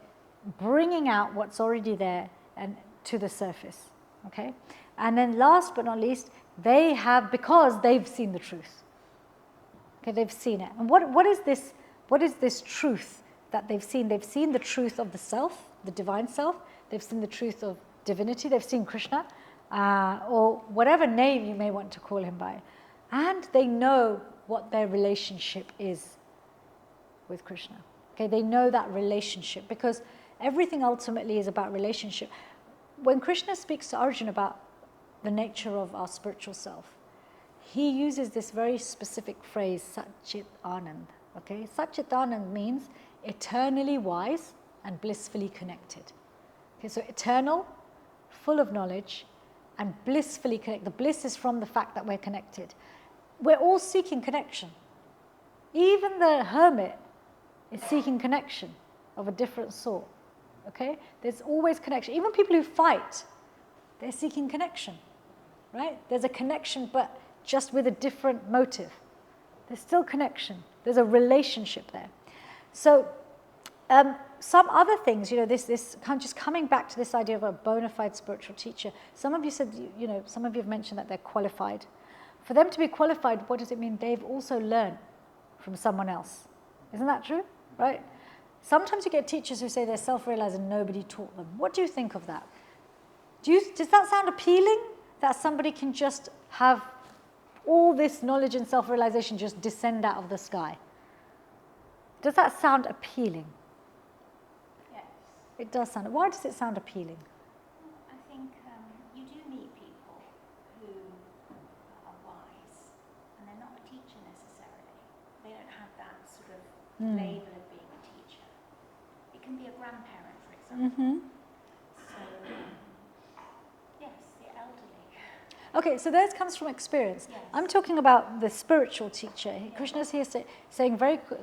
bringing out what's already there and to the surface, okay? And then last but not least, they have, because they've seen the truth. Okay, they've seen it. And what is this truth that they've seen? They've seen the truth of the self, the divine self. They've seen the truth of divinity. They've seen Krishna, or whatever name you may want to call him by. And they know what their relationship is with Krishna. Okay, they know that relationship because everything ultimately is about relationship. When Krishna speaks to Arjuna about the nature of our spiritual self, he uses this very specific phrase, Satchit Anand. Okay, Satchit Anand means eternally wise and blissfully connected. Okay, so eternal, full of knowledge, and blissfully connected. The bliss is from the fact that we're connected. We're all seeking connection. Even the hermit is seeking connection of a different sort. Okay, there's always connection. Even people who fight, they're seeking connection, right? There's a connection, but just with a different motive. There's still connection. There's a relationship there. So some other things, this kind of just coming back to this idea of a bona fide spiritual teacher. Some of you said, some of you have mentioned that they're qualified. For them to be qualified, what does it mean? They've also learned from someone else. Isn't that true? Right? Sometimes you get teachers who say they're self-realized and nobody taught them. What do you think of that? Does that sound appealing? That somebody can just have all this knowledge and self-realization just descend out of the sky? Does that sound appealing? Yes. It does sound. Why does it sound appealing? I think you do meet people who are wise, and they're not a teacher necessarily. They don't have that sort of label of being a teacher. It can be a grandparent, for example. So, yes, the elderly. Okay, so that comes from experience. Yes. I'm talking about the spiritual teacher. Krishna's here saying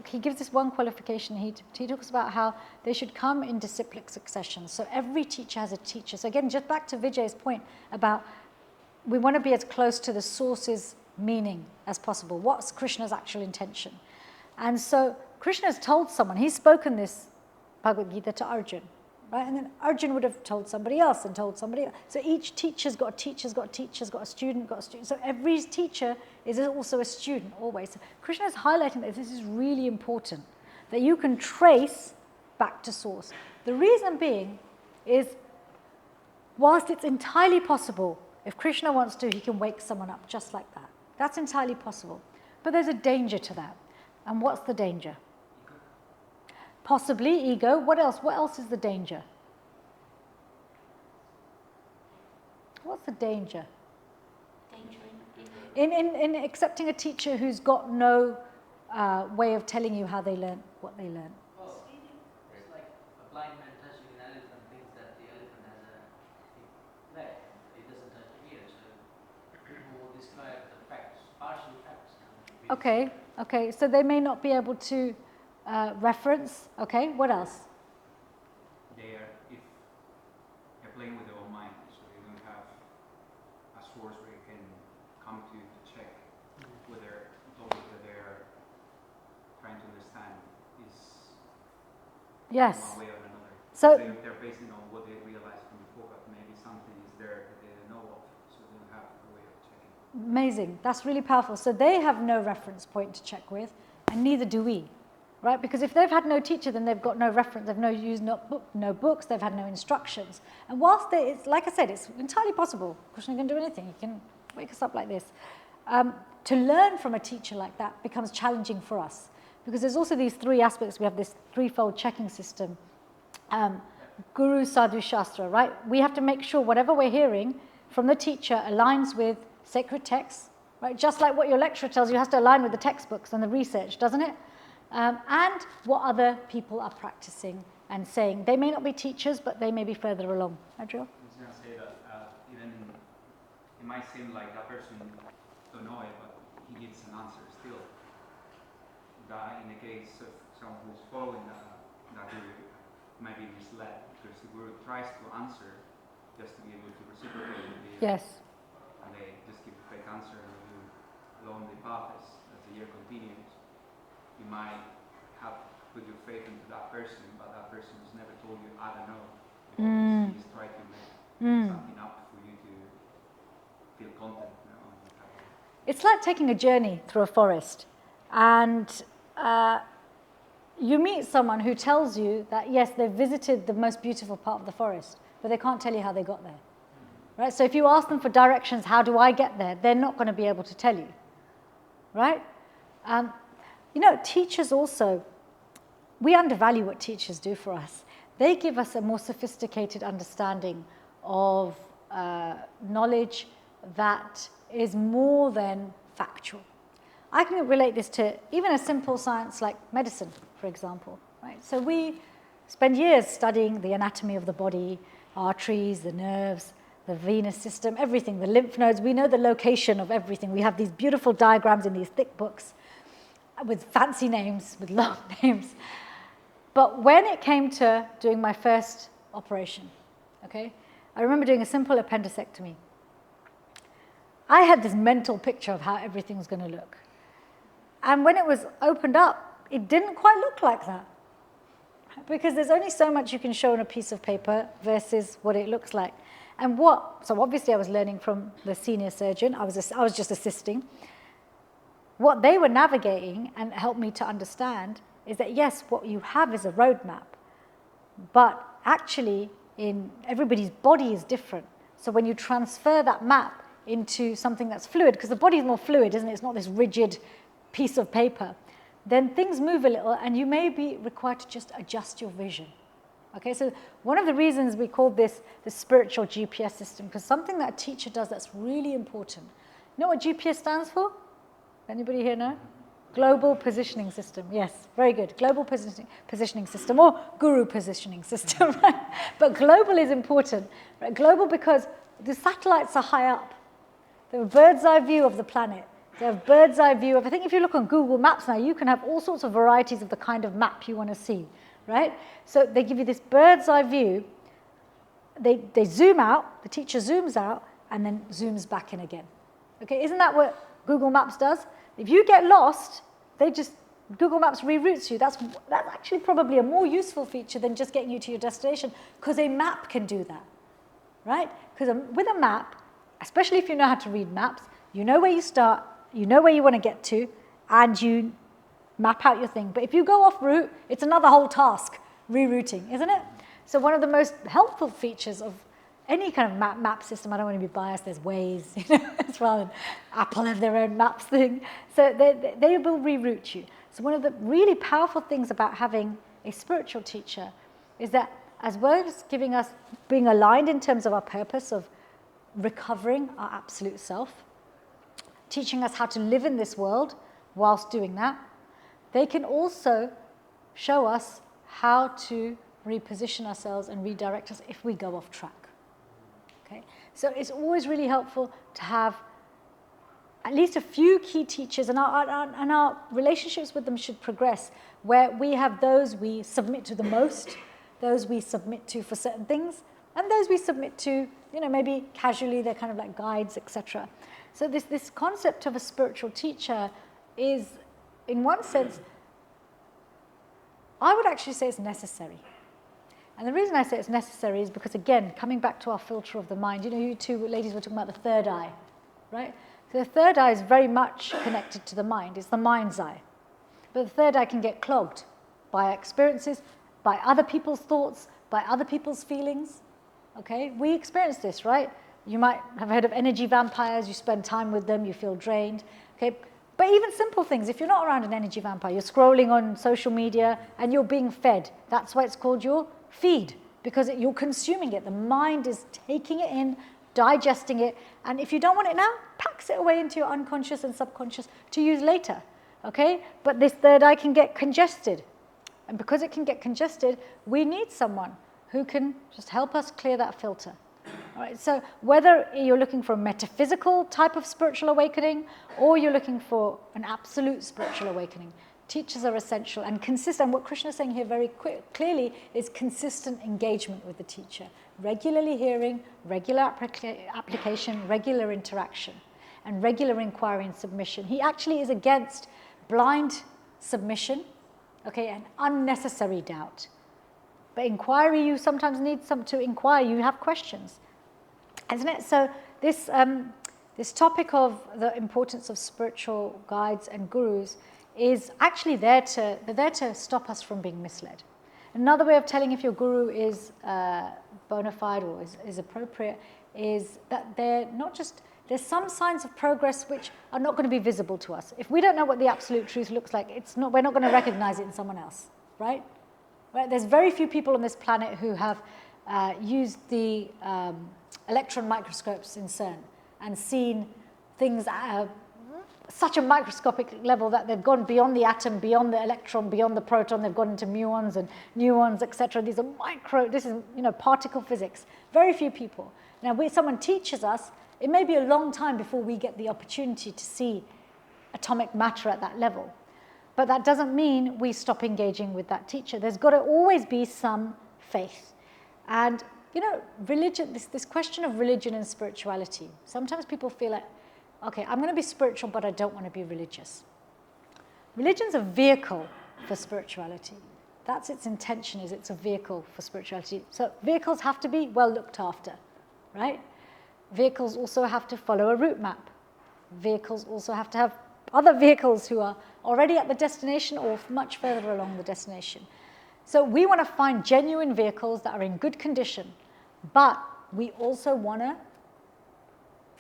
he gives this one qualification. He talks about how they should come in disciplic succession. So every teacher has a teacher. So again, just back to Vijay's point about we want to be as close to the source's meaning as possible. What's Krishna's actual intention? And so Krishna's told someone, he's spoken this Bhagavad Gita to Arjun. Right? And then Arjun would have told somebody else and told somebody else. So each teacher's got a teacher's got a teacher's got a student, got a student. So every teacher is also a student always. So Krishna is highlighting that this is really important, that you can trace back to source. The reason being is, whilst it's entirely possible, if Krishna wants to, he can wake someone up just like that. That's entirely possible. But there's a danger to that. And what's the danger? Possibly ego. What else? What else is the danger? What's the danger? Danger In accepting a teacher who's got no way of telling you how they learn what they learn. Well, it's like a blind man touching an elephant thinks that the elephant has a leg. It doesn't touch the ear. So people will describe the facts, partial facts. Okay. So they may not be able to reference. Okay, what else? If they're playing with their own mind, so they don't have a source where you can come to check whether the topic that they're trying to understand is Yes. one way or another. So They're basing on what they realized from before, but maybe something is there that they don't know of, so they don't have a way of checking. amazing. That's really powerful. So they have no reference point to check with, and neither do we. Right? Because if they've had no teacher, then they've got no reference, they've used no books, they've had no instructions. And whilst it's, like I said, it's entirely possible, Krishna can do anything, he can wake us up like this. To learn from a teacher like that becomes challenging for us. Because there's also these three aspects, we have this threefold checking system. Guru, Sadhu, Shastra, right? We have to make sure whatever we're hearing from the teacher aligns with sacred texts, right? Just like what your lecturer tells you has to align with the textbooks and the research, doesn't it? And what other people are practicing and saying. They may not be teachers, but they may be further along. Adriel? I was going to say that even it might seem like that person don't know it, but he gives an answer still. That in the case of someone who's following that guru might be misled, because the guru tries to answer just to be able to reciprocate with the Yes. and they just give a fake answer, and you along the path as the year continues. You might have put your faith into that person, but that person has never told you, I don't know, because he's trying to make something up for you to feel content. It's like taking a journey through a forest, and you meet someone who tells you that, yes, they've visited the most beautiful part of the forest, but they can't tell you how they got there. Right? So if you ask them for directions, how do I get there? They're not going to be able to tell you. Right? You know, teachers also, we undervalue what teachers do for us. They give us a more sophisticated understanding of knowledge that is more than factual. I can relate this to even a simple science like medicine, for example. Right? So we spend years studying the anatomy of the body, arteries, the nerves, the venous system, everything, the lymph nodes. We know the location of everything. We have these beautiful diagrams in these thick books with fancy names, with long names. But when it came to doing my first operation, okay, I remember doing a simple appendicectomy. I had this mental picture of how everything was going to look. And when it was opened up, it didn't quite look like that. Because there's only so much you can show on a piece of paper versus what it looks like. And so obviously I was learning from the senior surgeon, I was just assisting. What they were navigating and helped me to understand is that, yes, what you have is a roadmap, but actually everybody's body is different. So when you transfer that map into something that's fluid, because the body is more fluid, isn't it? It's not this rigid piece of paper. then things move a little and you may be required to just adjust your vision. Okay, so one of the reasons we call this the spiritual GPS system, because something that a teacher does that's really important. You know what GPS stands for? Anybody here know? Global Positioning System. Yes, very good. Global Positioning System, or Guru Positioning System. Right? But global is important. Right? Global because the satellites are high up. They have a bird's eye view of the planet. They have bird's eye view of, I think if you look on Google Maps now, you can have all sorts of varieties of the kind of map you want to see, right? So they give you this bird's eye view. They zoom out, the teacher zooms out, and then zooms back in again. Okay, isn't that what Google Maps does? If you get lost, Google Maps reroutes you. That's actually probably a more useful feature than just getting you to your destination, because a map can do that, right? Because with a map, especially if you know how to read maps, you know where you start, you know where you want to get to, and you map out your thing. But if you go off route, it's another whole task, rerouting, isn't it? So one of the most helpful features of any kind of map system, I don't want to be biased, there's Waze, as well, and Apple have their own maps thing. So they will reroute you. So one of the really powerful things about having a spiritual teacher is that as well as giving us, being aligned in terms of our purpose of recovering our absolute self, teaching us how to live in this world whilst doing that, they can also show us how to reposition ourselves and redirect us if we go off track. Okay? So it's always really helpful to have at least a few key teachers, and our relationships with them should progress, where we have those we submit to the most, those we submit to for certain things, and those we submit to, maybe casually, they're kind of like guides, etc. So this concept of a spiritual teacher is, in one sense, I would actually say it's necessary. And the reason I say it's necessary is because, again, coming back to our filter of the mind, you two ladies were talking about the third eye, right? So the third eye is very much connected to the mind. It's the mind's eye. But the third eye can get clogged by experiences, by other people's thoughts, by other people's feelings. Okay? We experience this, right? You might have heard of energy vampires. You spend time with them, you feel drained. Okay? But even simple things, if you're not around an energy vampire, you're scrolling on social media and you're being fed. That's why it's called your feed, because you're consuming it. The mind is taking it in, digesting it, and if you don't want it now, packs it away into your unconscious and subconscious to use later. Okay? But this third eye can get congested. And because it can get congested, we need someone who can just help us clear that filter. All right, so whether you're looking for a metaphysical type of spiritual awakening or you're looking for an absolute spiritual awakening, teachers are essential and consistent. What Krishna is saying here very clearly is consistent engagement with the teacher. Regularly hearing, regular application, regular interaction, and regular inquiry and submission. He actually is against blind submission, okay, and unnecessary doubt. But inquiry, you sometimes need to inquire, you have questions. Isn't it? So this topic of the importance of spiritual guides and gurus is actually they're there to stop us from being misled. Another way of telling if your guru is bona fide or is appropriate is that they're not just, there's some signs of progress which are not going to be visible to us. If we don't know what the absolute truth looks like, we're not going to recognize it in someone else, right? There's very few people on this planet who have used the electron microscopes in CERN and seen things at such a microscopic level that they've gone beyond the atom, beyond the electron, beyond the proton, they've gone into muons and nuons, etc. These are this is particle physics. Very few people. Now, when someone teaches us, it may be a long time before we get the opportunity to see atomic matter at that level. But that doesn't mean we stop engaging with that teacher. There's got to always be some faith. And, religion, this question of religion and spirituality, sometimes people feel like, okay, I'm going to be spiritual, but I don't want to be religious. Religion's a vehicle for spirituality. That's its intention, is it's a vehicle for spirituality. So vehicles have to be well looked after, right? Vehicles also have to follow a route map. Vehicles also have to have other vehicles who are already at the destination or much further along the destination. So we want to find genuine vehicles that are in good condition, but we also want to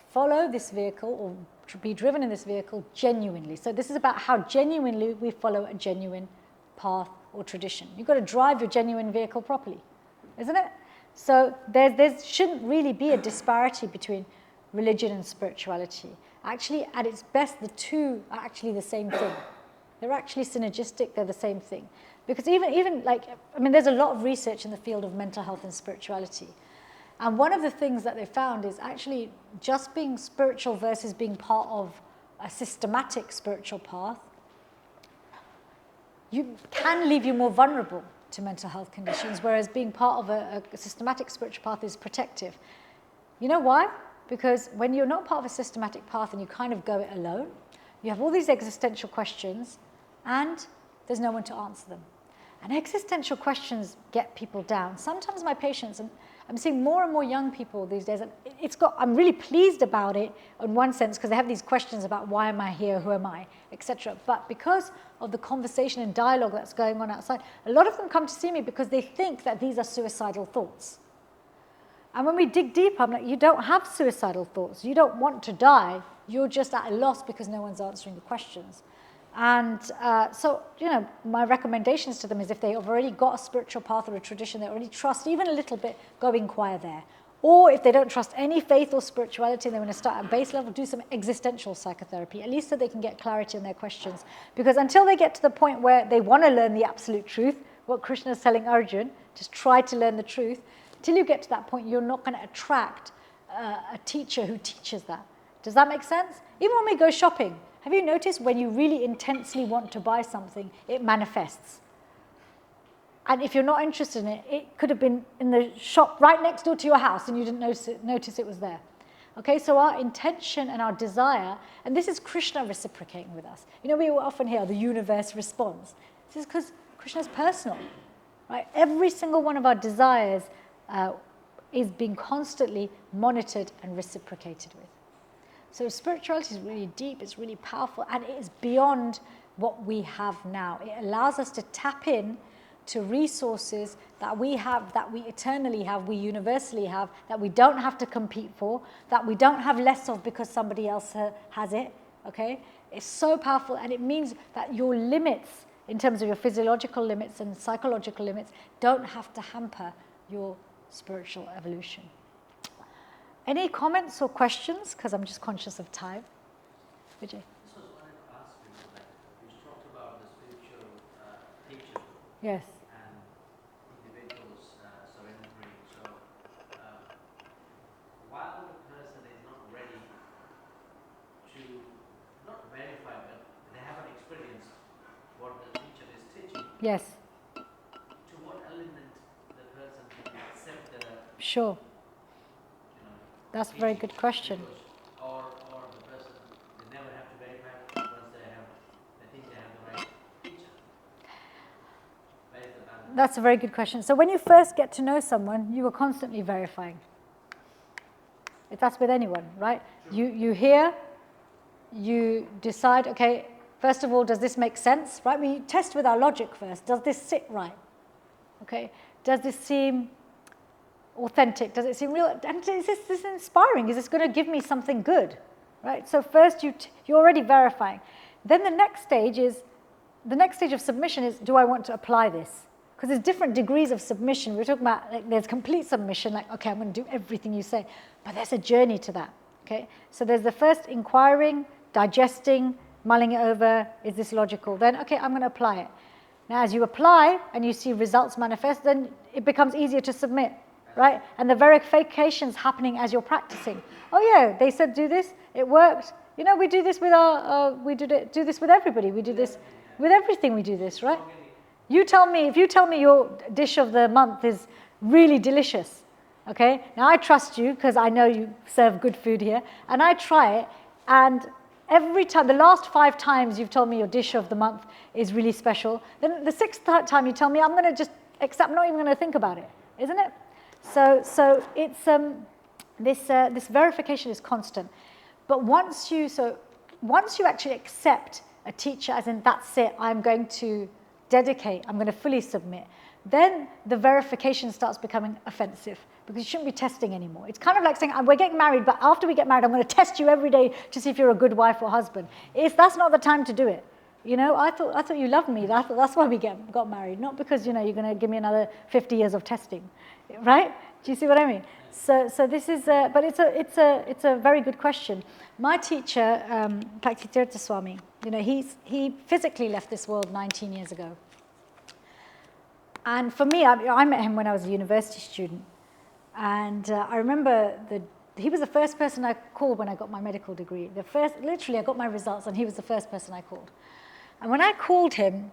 follow this vehicle or be driven in this vehicle genuinely. So this is about how genuinely we follow a genuine path or tradition. You've got to drive your genuine vehicle properly, isn't it? So there shouldn't really be a disparity between religion and spirituality. Actually, at its best, the two are actually the same thing. They're actually synergistic, they're the same thing. Because even like, I mean, there's a lot of research in the field of mental health and spirituality. And one of the things that they found is actually just being spiritual versus being part of a systematic spiritual path, can leave you more vulnerable to mental health conditions, whereas being part of a systematic spiritual path is protective. You know why? Because when you're not part of a systematic path and you kind of go it alone, you have all these existential questions and there's no one to answer them. And existential questions get people down. Sometimes my patients, and I'm seeing more and more young people these days, and I'm really pleased about it in one sense because they have these questions about why am I here, who am I, etc. But because of the conversation and dialogue that's going on outside, a lot of them come to see me because they think that these are suicidal thoughts. And when we dig deep, I'm like, you don't have suicidal thoughts. You don't want to die. You're just at a loss because no one's answering the questions. And so, my recommendations to them is if they've already got a spiritual path or a tradition they already trust even a little bit, go inquire there. Or if they don't trust any faith or spirituality and they want to start at base level, do some existential psychotherapy, at least so they can get clarity in their questions. Because until they get to the point where they want to learn the absolute truth, what Krishna is telling Arjun, just try to learn the truth, till you get to that point, you're not going to attract a teacher who teaches that. Does that make sense? Even when we go shopping, have you noticed when you really intensely want to buy something, it manifests? And if you're not interested in it, it could have been in the shop right next door to your house and you didn't notice it was there. Okay, so our intention and our desire, and this is Krishna reciprocating with us. We often hear the universe responds. This is because Krishna is personal, right? Every single one of our desires is being constantly monitored and reciprocated with. So spirituality is really deep, it's really powerful, and it is beyond what we have now. It allows us to tap in to resources that we have, that we eternally have, we universally have, that we don't have to compete for, that we don't have less of because somebody else has it, okay? It's so powerful, and it means that your limits, in terms of your physiological limits and psychological limits, don't have to hamper your spiritual evolution. Any comments or questions? Because I'm just conscious of time. Vijay? This was what I asked you, like, you talked about the spiritual teacher Yes. and individuals surrendering. So, while the person is not ready to, not verify, but they haven't experienced what the teacher is teaching, Yes. to what element the person can accept the, Sure. That's a very good question. Or the person, they never have to verify once they think they have the right teacher. Where is the balance? That's a very good question. So when you first get to know someone, you are constantly verifying. If that's with anyone, right? You hear, you decide, okay, first of all, does this make sense, right? We test with our logic first. Does this sit right? Okay. Does this seem authentic? Does it seem real? And is this inspiring? Is this going to give me something good? Right? So first you're already verifying. Then the next stage of submission is, do I want to apply this? Because there's different degrees of submission. We're talking about, like, there's complete submission, like, okay, I'm going to do everything you say. But there's a journey to that. Okay? So there's the first inquiring, digesting, mulling it over, is this logical? Then, okay, I'm going to apply it. Now, as you apply and you see results manifest, then it becomes easier to submit. Right? And the verification's happening as you're practicing. Oh yeah, they said do this, it worked. We do this with do this with everybody. We do this with everything. We do this, right? If you tell me your dish of the month is really delicious, okay? Now I trust you because I know you serve good food here, and I try it, and every time, the last 5 times you've told me your dish of the month is really special, then the 6th time you tell me, I'm going to just accept, I'm not even going to think about it, isn't it? So it's this verification is constant, but once you actually accept a teacher, as in that's it, I'm going to dedicate, I'm going to fully submit, then the verification starts becoming offensive because you shouldn't be testing anymore. It's kind of like saying, we're getting married, but after we get married, I'm going to test you every day to see if you're a good wife or husband. That's not the time to do it. I thought you loved me. That's why we got married, not because, you're going to give me another 50 years of testing, right? Do you see what I mean? So this is, but it's a very good question. My teacher, Bhakti Swami, he physically left this world 19 years ago. And for me, I met him when I was a university student. And I remember he was the first person I called when I got my medical degree. Literally, I got my results, and he was the first person I called. And when I called him,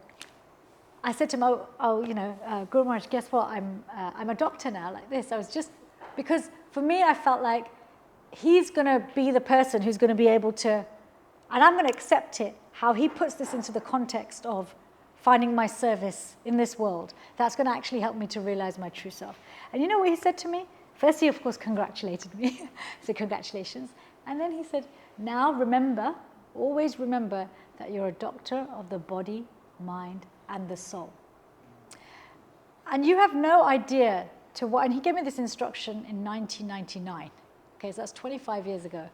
I said to him, Guru Maharaj, guess what? I'm a doctor now, like this. Because for me, I felt like he's going to be the person who's going to be able to, and I'm going to accept it, how he puts this into the context of finding my service in this world. That's going to actually help me to realize my true self. And you know what he said to me? First, he, of course, congratulated me. He said, congratulations. And then he said, now remember, always remember that you're a doctor of the body, mind, and the soul. And you have no idea to what, and he gave me this instruction in 1999. Okay, so that's 25 years ago.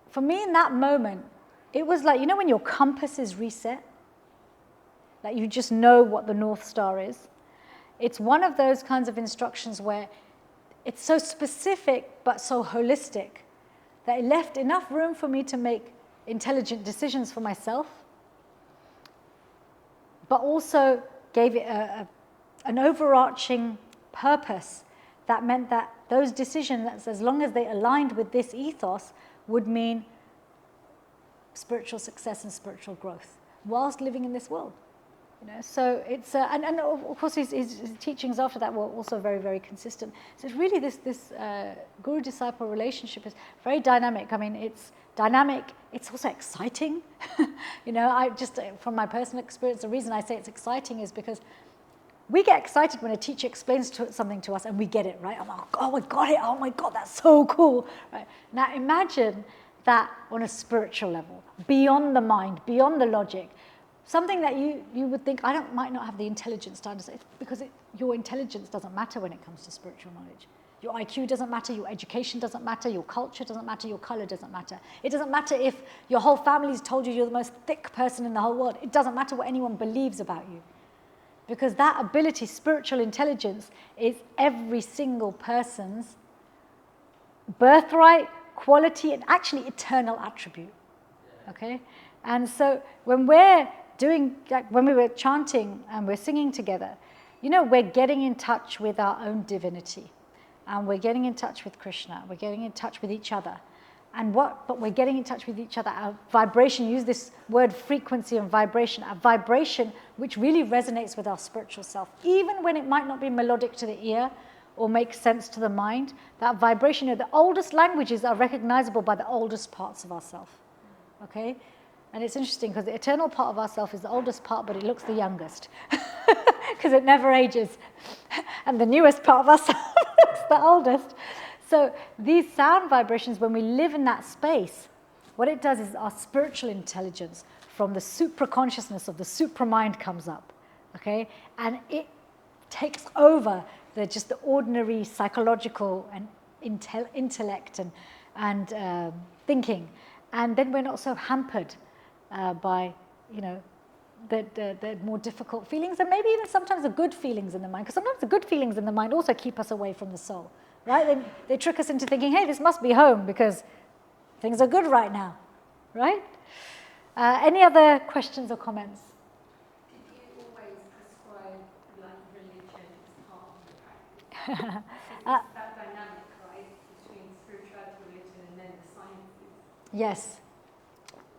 For me, in that moment, it was like, when your compass is reset, like you just know what the North Star is. It's one of those kinds of instructions where it's so specific but so holistic that it left enough room for me to make intelligent decisions for myself, but also gave it an overarching purpose that meant that those decisions, as long as they aligned with this ethos, would mean spiritual success and spiritual growth whilst living in this world. So it's, and of course his teachings after that were also very, very consistent. So it's really this guru-disciple relationship is very dynamic. I mean, it's dynamic, it's also exciting. I just, from my personal experience, the reason I say it's exciting is because we get excited when a teacher explains something to us and we get it, right? I'm like, oh, I got it, oh my God, that's so cool. Right? Now imagine that on a spiritual level, beyond the mind, beyond the logic. Something that you would think, might not have the intelligence to understand, because your intelligence doesn't matter when it comes to spiritual knowledge. Your IQ doesn't matter, your education doesn't matter, your culture doesn't matter, your color doesn't matter. It doesn't matter if your whole family's told you you're the most thick person in the whole world. It doesn't matter what anyone believes about you. Because that ability, spiritual intelligence, is every single person's birthright, quality, and actually eternal attribute. Okay? And so when we're when we were chanting and we're singing together, we're getting in touch with our own divinity. And we're getting in touch with Krishna. We're getting in touch with each other. But we're getting in touch with each other. Our vibration, use this word frequency and vibration, a vibration which really resonates with our spiritual self. Even when it might not be melodic to the ear or make sense to the mind, that vibration, the oldest languages are recognizable by the oldest parts of ourself. Okay? And it's interesting because the eternal part of ourself is the oldest part, but it looks the youngest because it never ages. And the newest part of ourself looks the oldest. So these sound vibrations, when we live in that space, what it does is our spiritual intelligence from the supra-consciousness of the supra-mind comes up, okay? And it takes over just the ordinary psychological and intellect and thinking. And then we're not so hampered by, the more difficult feelings, and maybe even sometimes the good feelings in the mind, because sometimes the good feelings in the mind also keep us away from the soul, right? They trick us into thinking, hey, this must be home because things are good right now, right? Any other questions or comments? Did you always prescribe religion as part of the practice? It's that dynamic, right, between spirituality, religion, and then the sciences. Yes.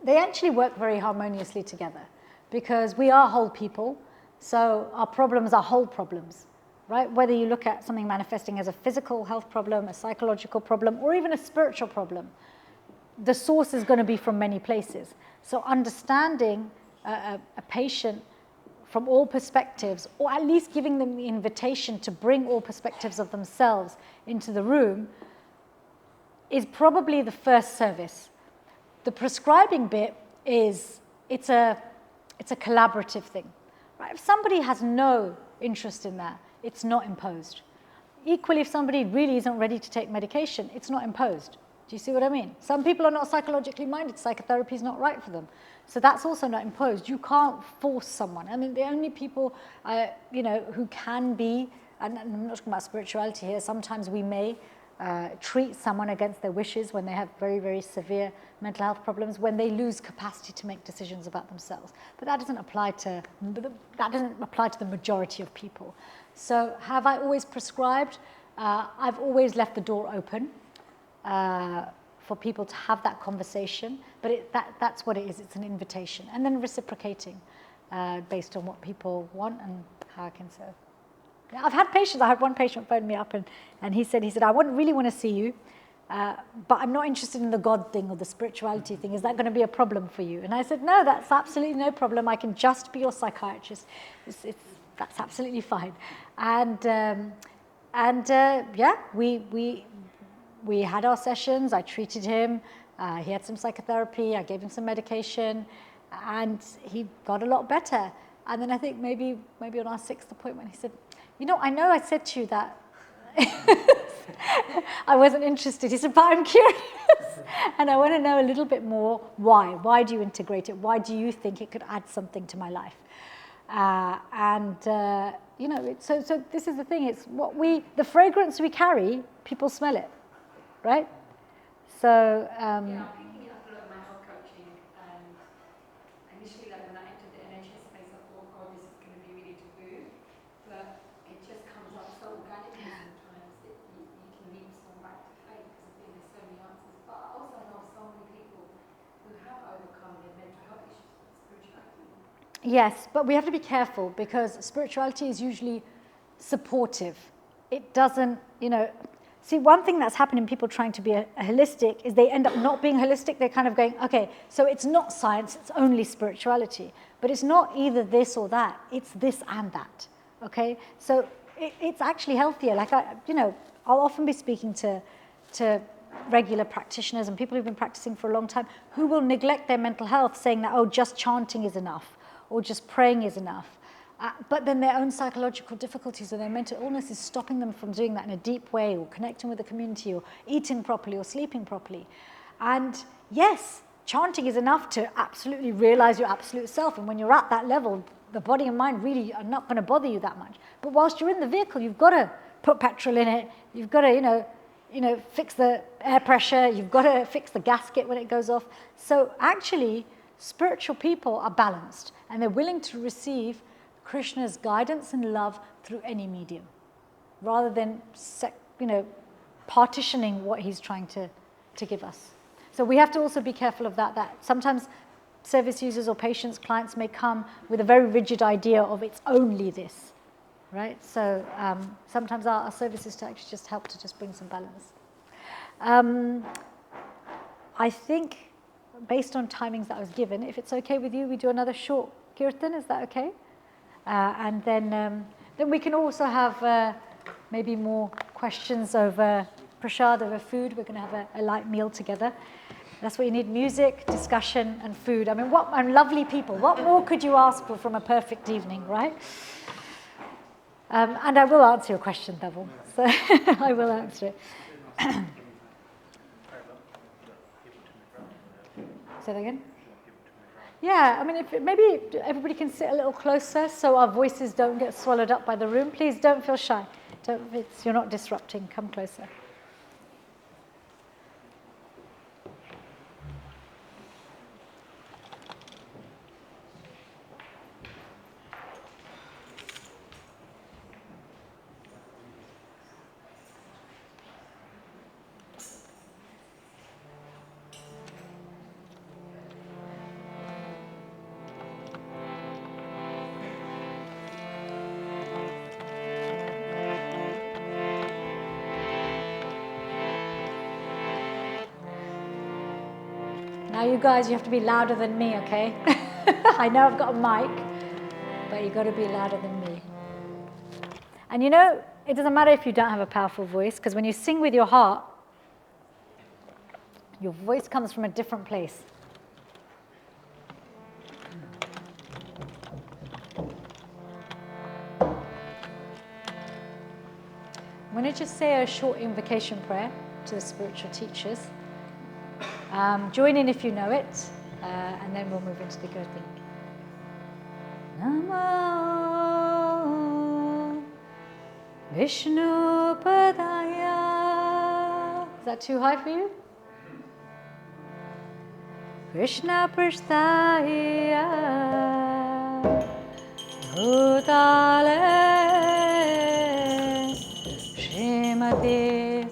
They actually work very harmoniously together because we are whole people, so our problems are whole problems, right? Whether you look at something manifesting as a physical health problem, a psychological problem, or even a spiritual problem, the source is going to be from many places. So understanding a patient from all perspectives, or at least giving them the invitation to bring all perspectives of themselves into the room, is probably the first service. The prescribing bit is, it's a collaborative thing, right? If somebody has no interest in that, it's not imposed. Equally, if somebody really isn't ready to take medication, it's not imposed. Do you see what I mean? Some people are not psychologically minded. Psychotherapy is not right for them. So that's also not imposed. You can't force someone. I mean, the only people, who can be, and I'm not talking about spirituality here, sometimes we may treat someone against their wishes when they have very, very severe mental health problems, when they lose capacity to make decisions about themselves. But that doesn't apply to the majority of people. So have I always prescribed? I've always left the door open for people to have that conversation, but that's what it is. It's an invitation, and then reciprocating based on what people want and how I can serve. Yeah, I've had patients. I had one patient phone me up, and he said, I really want to see you, but I'm not interested in the God thing or the spirituality thing. Is that going to be a problem for you? And I said, no, that's absolutely no problem. I can just be your psychiatrist. That's absolutely fine. And we had our sessions. I treated him. He had some psychotherapy. I gave him some medication, and he got a lot better. And then I think maybe on our 6th appointment, he said, I know I said to you that I wasn't interested. He said, but I'm curious. And I want to know a little bit more why. Why do you integrate it? Why do you think it could add something to my life? So this is the thing. It's the fragrance we carry, people smell it, right? So. I'm picking up a lot of my health coaching, and initially, when I entered the NHS space, I thought, God, this is going to be really taboo. But it just comes up so organically sometimes that you can leap someone back to faith, because I think there's so many answers. But I also know so many people who have overcome their mental health issues with spirituality. Yes, but we have to be careful, because spirituality is usually supportive. It doesn't, see, one thing that's happening in people trying to be a holistic is they end up not being holistic. They're kind of going, okay, so it's not science, it's only spirituality. But it's not either this or that, it's this and that, okay? So it's actually healthier. Like, I'll often be speaking to regular practitioners and people who've been practicing for a long time who will neglect their mental health, saying that, just chanting is enough, or just praying is enough. But then their own psychological difficulties or their mental illness is stopping them from doing that in a deep way, or connecting with the community, or eating properly, or sleeping properly. And yes, chanting is enough to absolutely realize your absolute self. And when you're at that level, the body and mind really are not going to bother you that much. But whilst you're in the vehicle, you've got to put petrol in it. You've got to, fix the air pressure. You've got to fix the gasket when it goes off. So actually, spiritual people are balanced, and they're willing to receive Krishna's guidance and love through any medium, rather than partitioning what he's trying to give us. So we have to also be careful of that sometimes service users or patients, clients may come with a very rigid idea of it's only this, right? So sometimes our service is to actually just help to just bring some balance. I think based on timings that I was given, if it's okay with you, we do another short kirtan, is that okay? And then we can also have maybe more questions over prasad, over food. We're going to have a light meal together. That's what you need: music, discussion, and food. I mean, and lovely people. What more could you ask for from a perfect evening, right? And I will answer your question, Dhaval. So I will answer it. Say that again? Yeah, I mean, maybe everybody can sit a little closer so our voices don't get swallowed up by the room. Please don't feel shy. You're not disrupting. Come closer. Now you guys, you have to be louder than me, okay? I know I've got a mic, but you've got to be louder than me. And it doesn't matter if you don't have a powerful voice, because when you sing with your heart, your voice comes from a different place. going to just say a short invocation prayer to the spiritual teachers. Join in if you know it, and then we'll move into the good thing. Namo Vishnu Padaya. Is that too high for you? Krishna Prasthaya Bhutale Srimati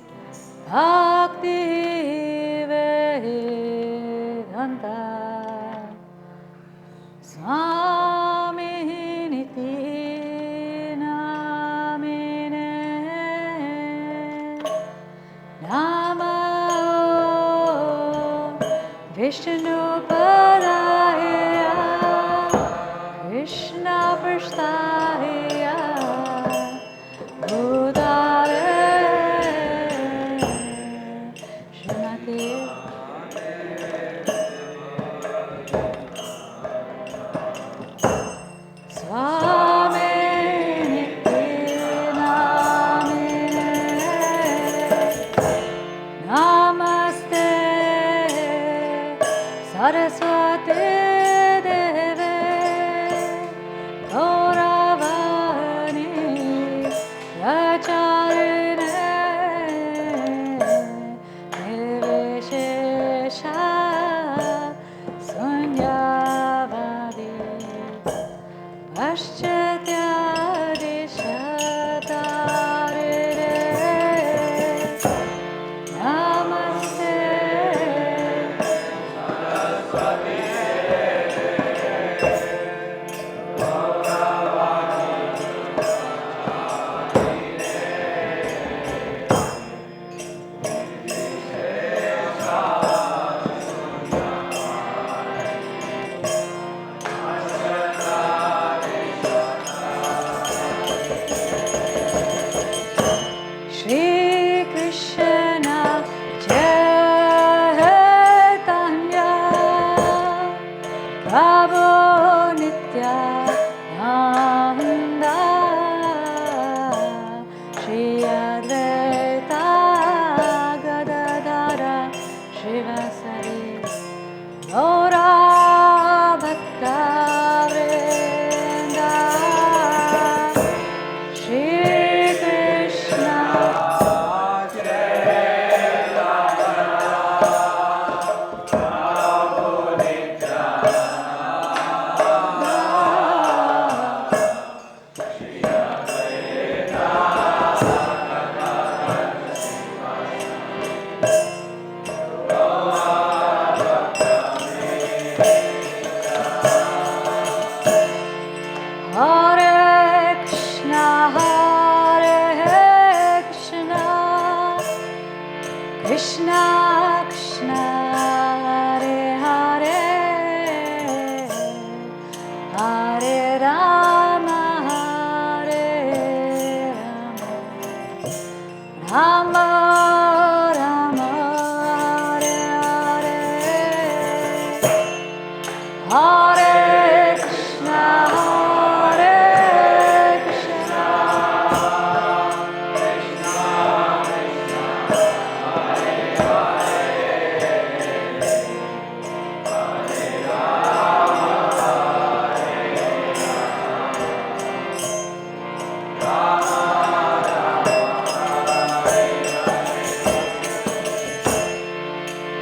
Bhakti Vedanta Swami Niti Namine Namo Vishnu Padaya Krishna Prasthaya Bhutale Srimati Swami Niti Namine Namaste Saraswati Deve Gauravani Pracharine Nirvishesha Sunyavadi Paschatyarishatarire Namaste Shri Krishna Chaitanya Prabhu Nityananda Shri Advaita Gadadara Shivasari Gaura Bhakta Vrinda Shri Krishna Hare Krishna, Krishna Krishna, Hare Hare, Hare Rama, Hare Rama, Rama Rama, Hare Hare, Hare Krishna, Hare Krishna,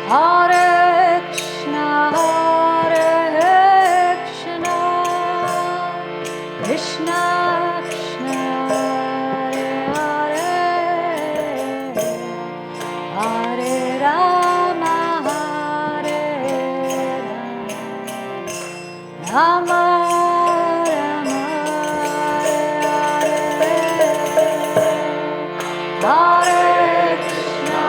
Hare Krishna, Hare Krishna, Krishna Krishna, Hare Hare, Hare Rama, Hare Rama, Rama Rama, Hare Krishna.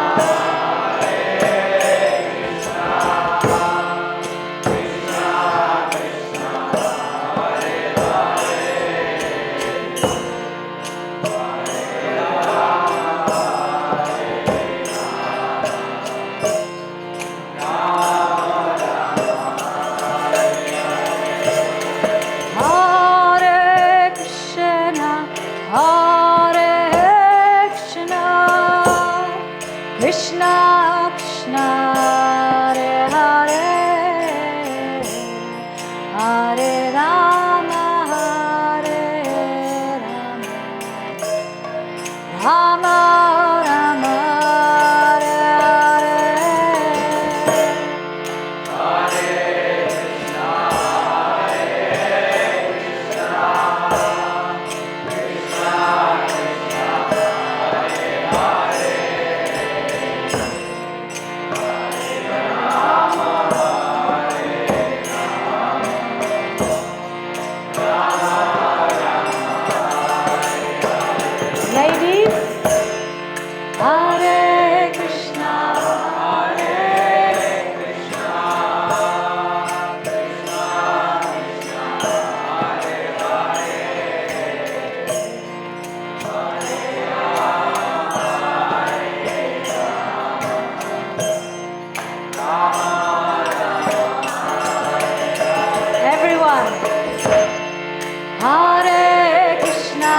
Hare Krishna,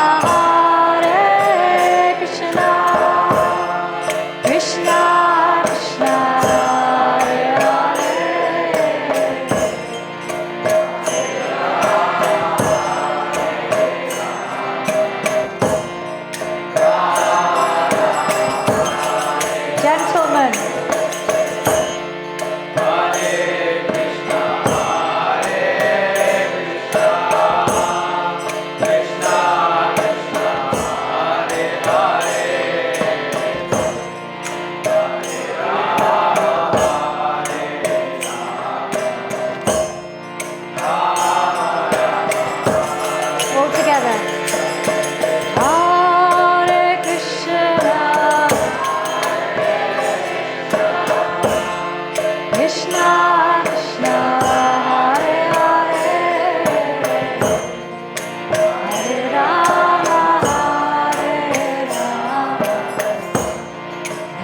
Krishna Krishna, Hare Hare. Gentlemen. All together. Hare Krishna, Krishna Krishna, Hare Hare, Hare Rama, Hare Rama,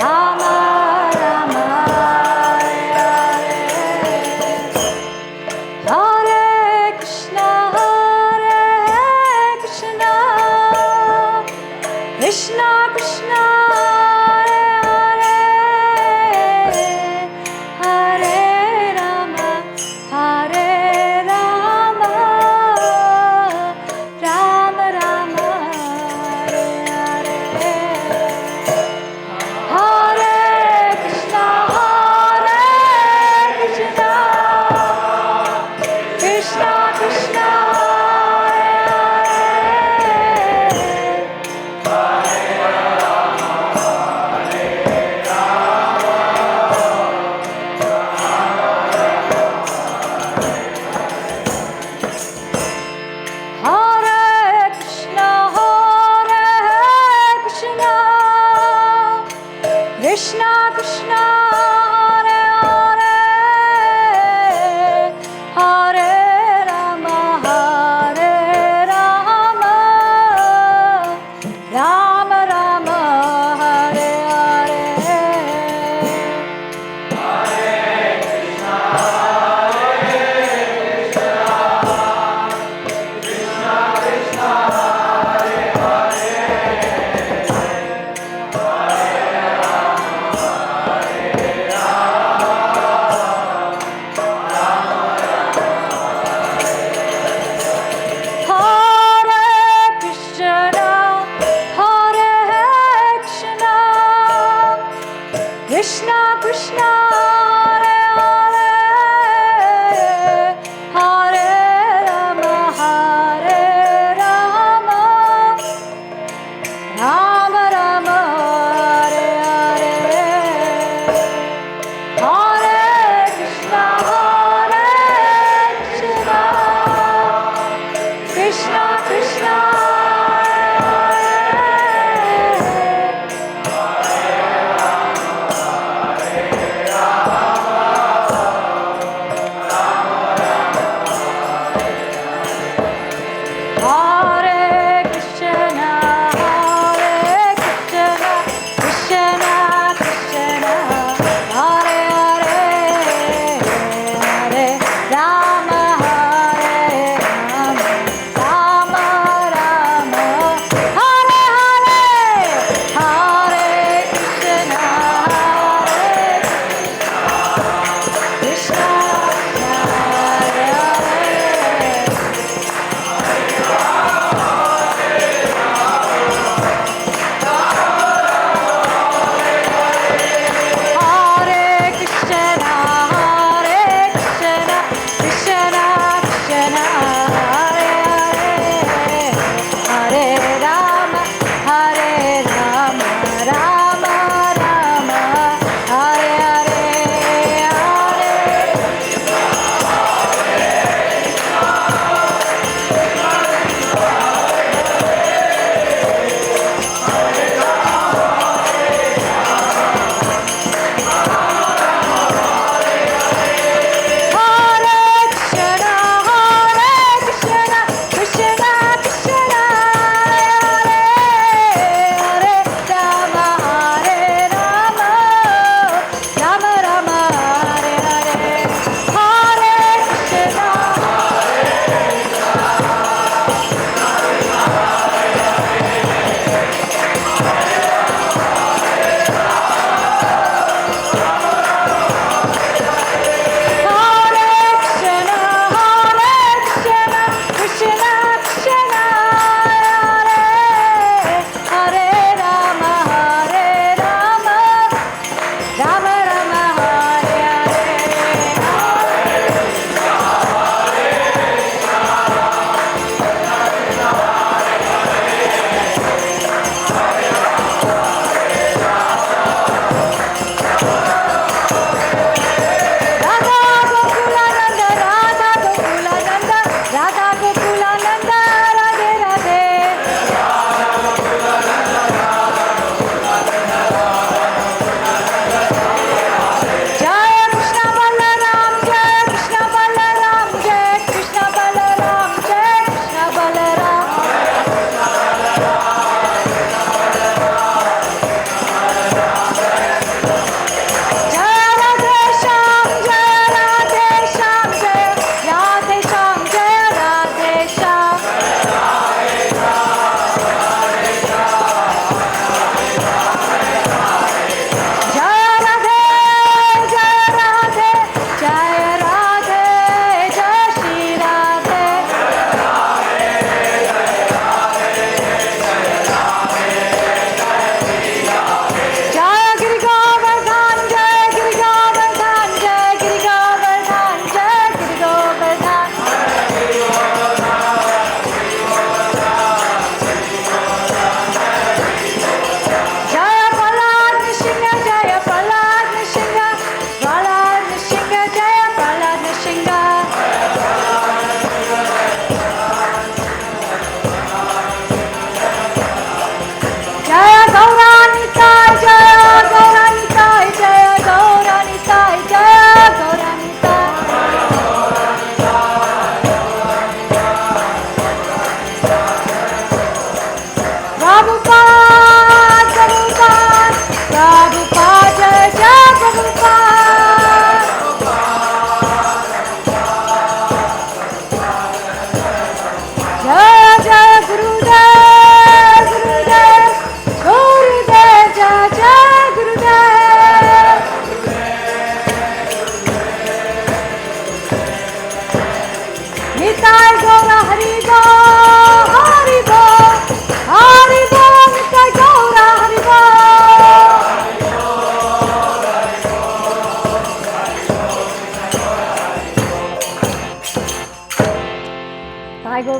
Rama Rama, Hare Hare, Hare Krishna, Krishna Krishna, Hare Hare, Hare Rama, Hare Rama, Rama Rama, Hare Hare, Hare Krishna, Krishna Krishna, Hare Krishna, Krishna Krishna, Hare Hare, Hare Rama, Hare Rama, Rama Rama, Hare Hare. Hare Krishna, Krishna Krishna, Hare Hare, Hare Rama, Hare Rama, Rama Rama, Hare Hare, Hare Krishna, Krishna Krishna, Hare Krishna, Krishna Krishna, Hare Hare, Hare Rama, Hare Rama, Rama Rama, Hare Hare, Hare Krishna, Krishna Hare Hare. Hare Krishna, Krishna Krishna, Hare Hare, Hare Rama, Hare Rama, Rama Rama, Hare Hare, Hare Hare Krishna, Krishna Krishna, Hare Rama, Hare Rama, Rama Rama, Hare Hare, Hare Krishna,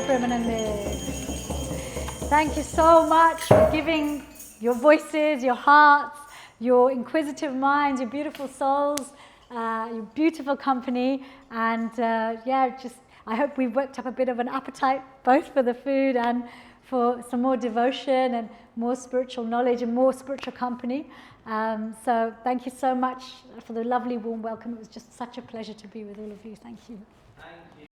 Premanande. Thank you so much for giving your voices, your hearts, your inquisitive minds, your beautiful souls, your beautiful company, and I hope we've worked up a bit of an appetite both for the food and for some more devotion and more spiritual knowledge and more spiritual company. So thank you so much for the lovely warm welcome. It was just such a pleasure to be with all of you. Thank you. Thank you.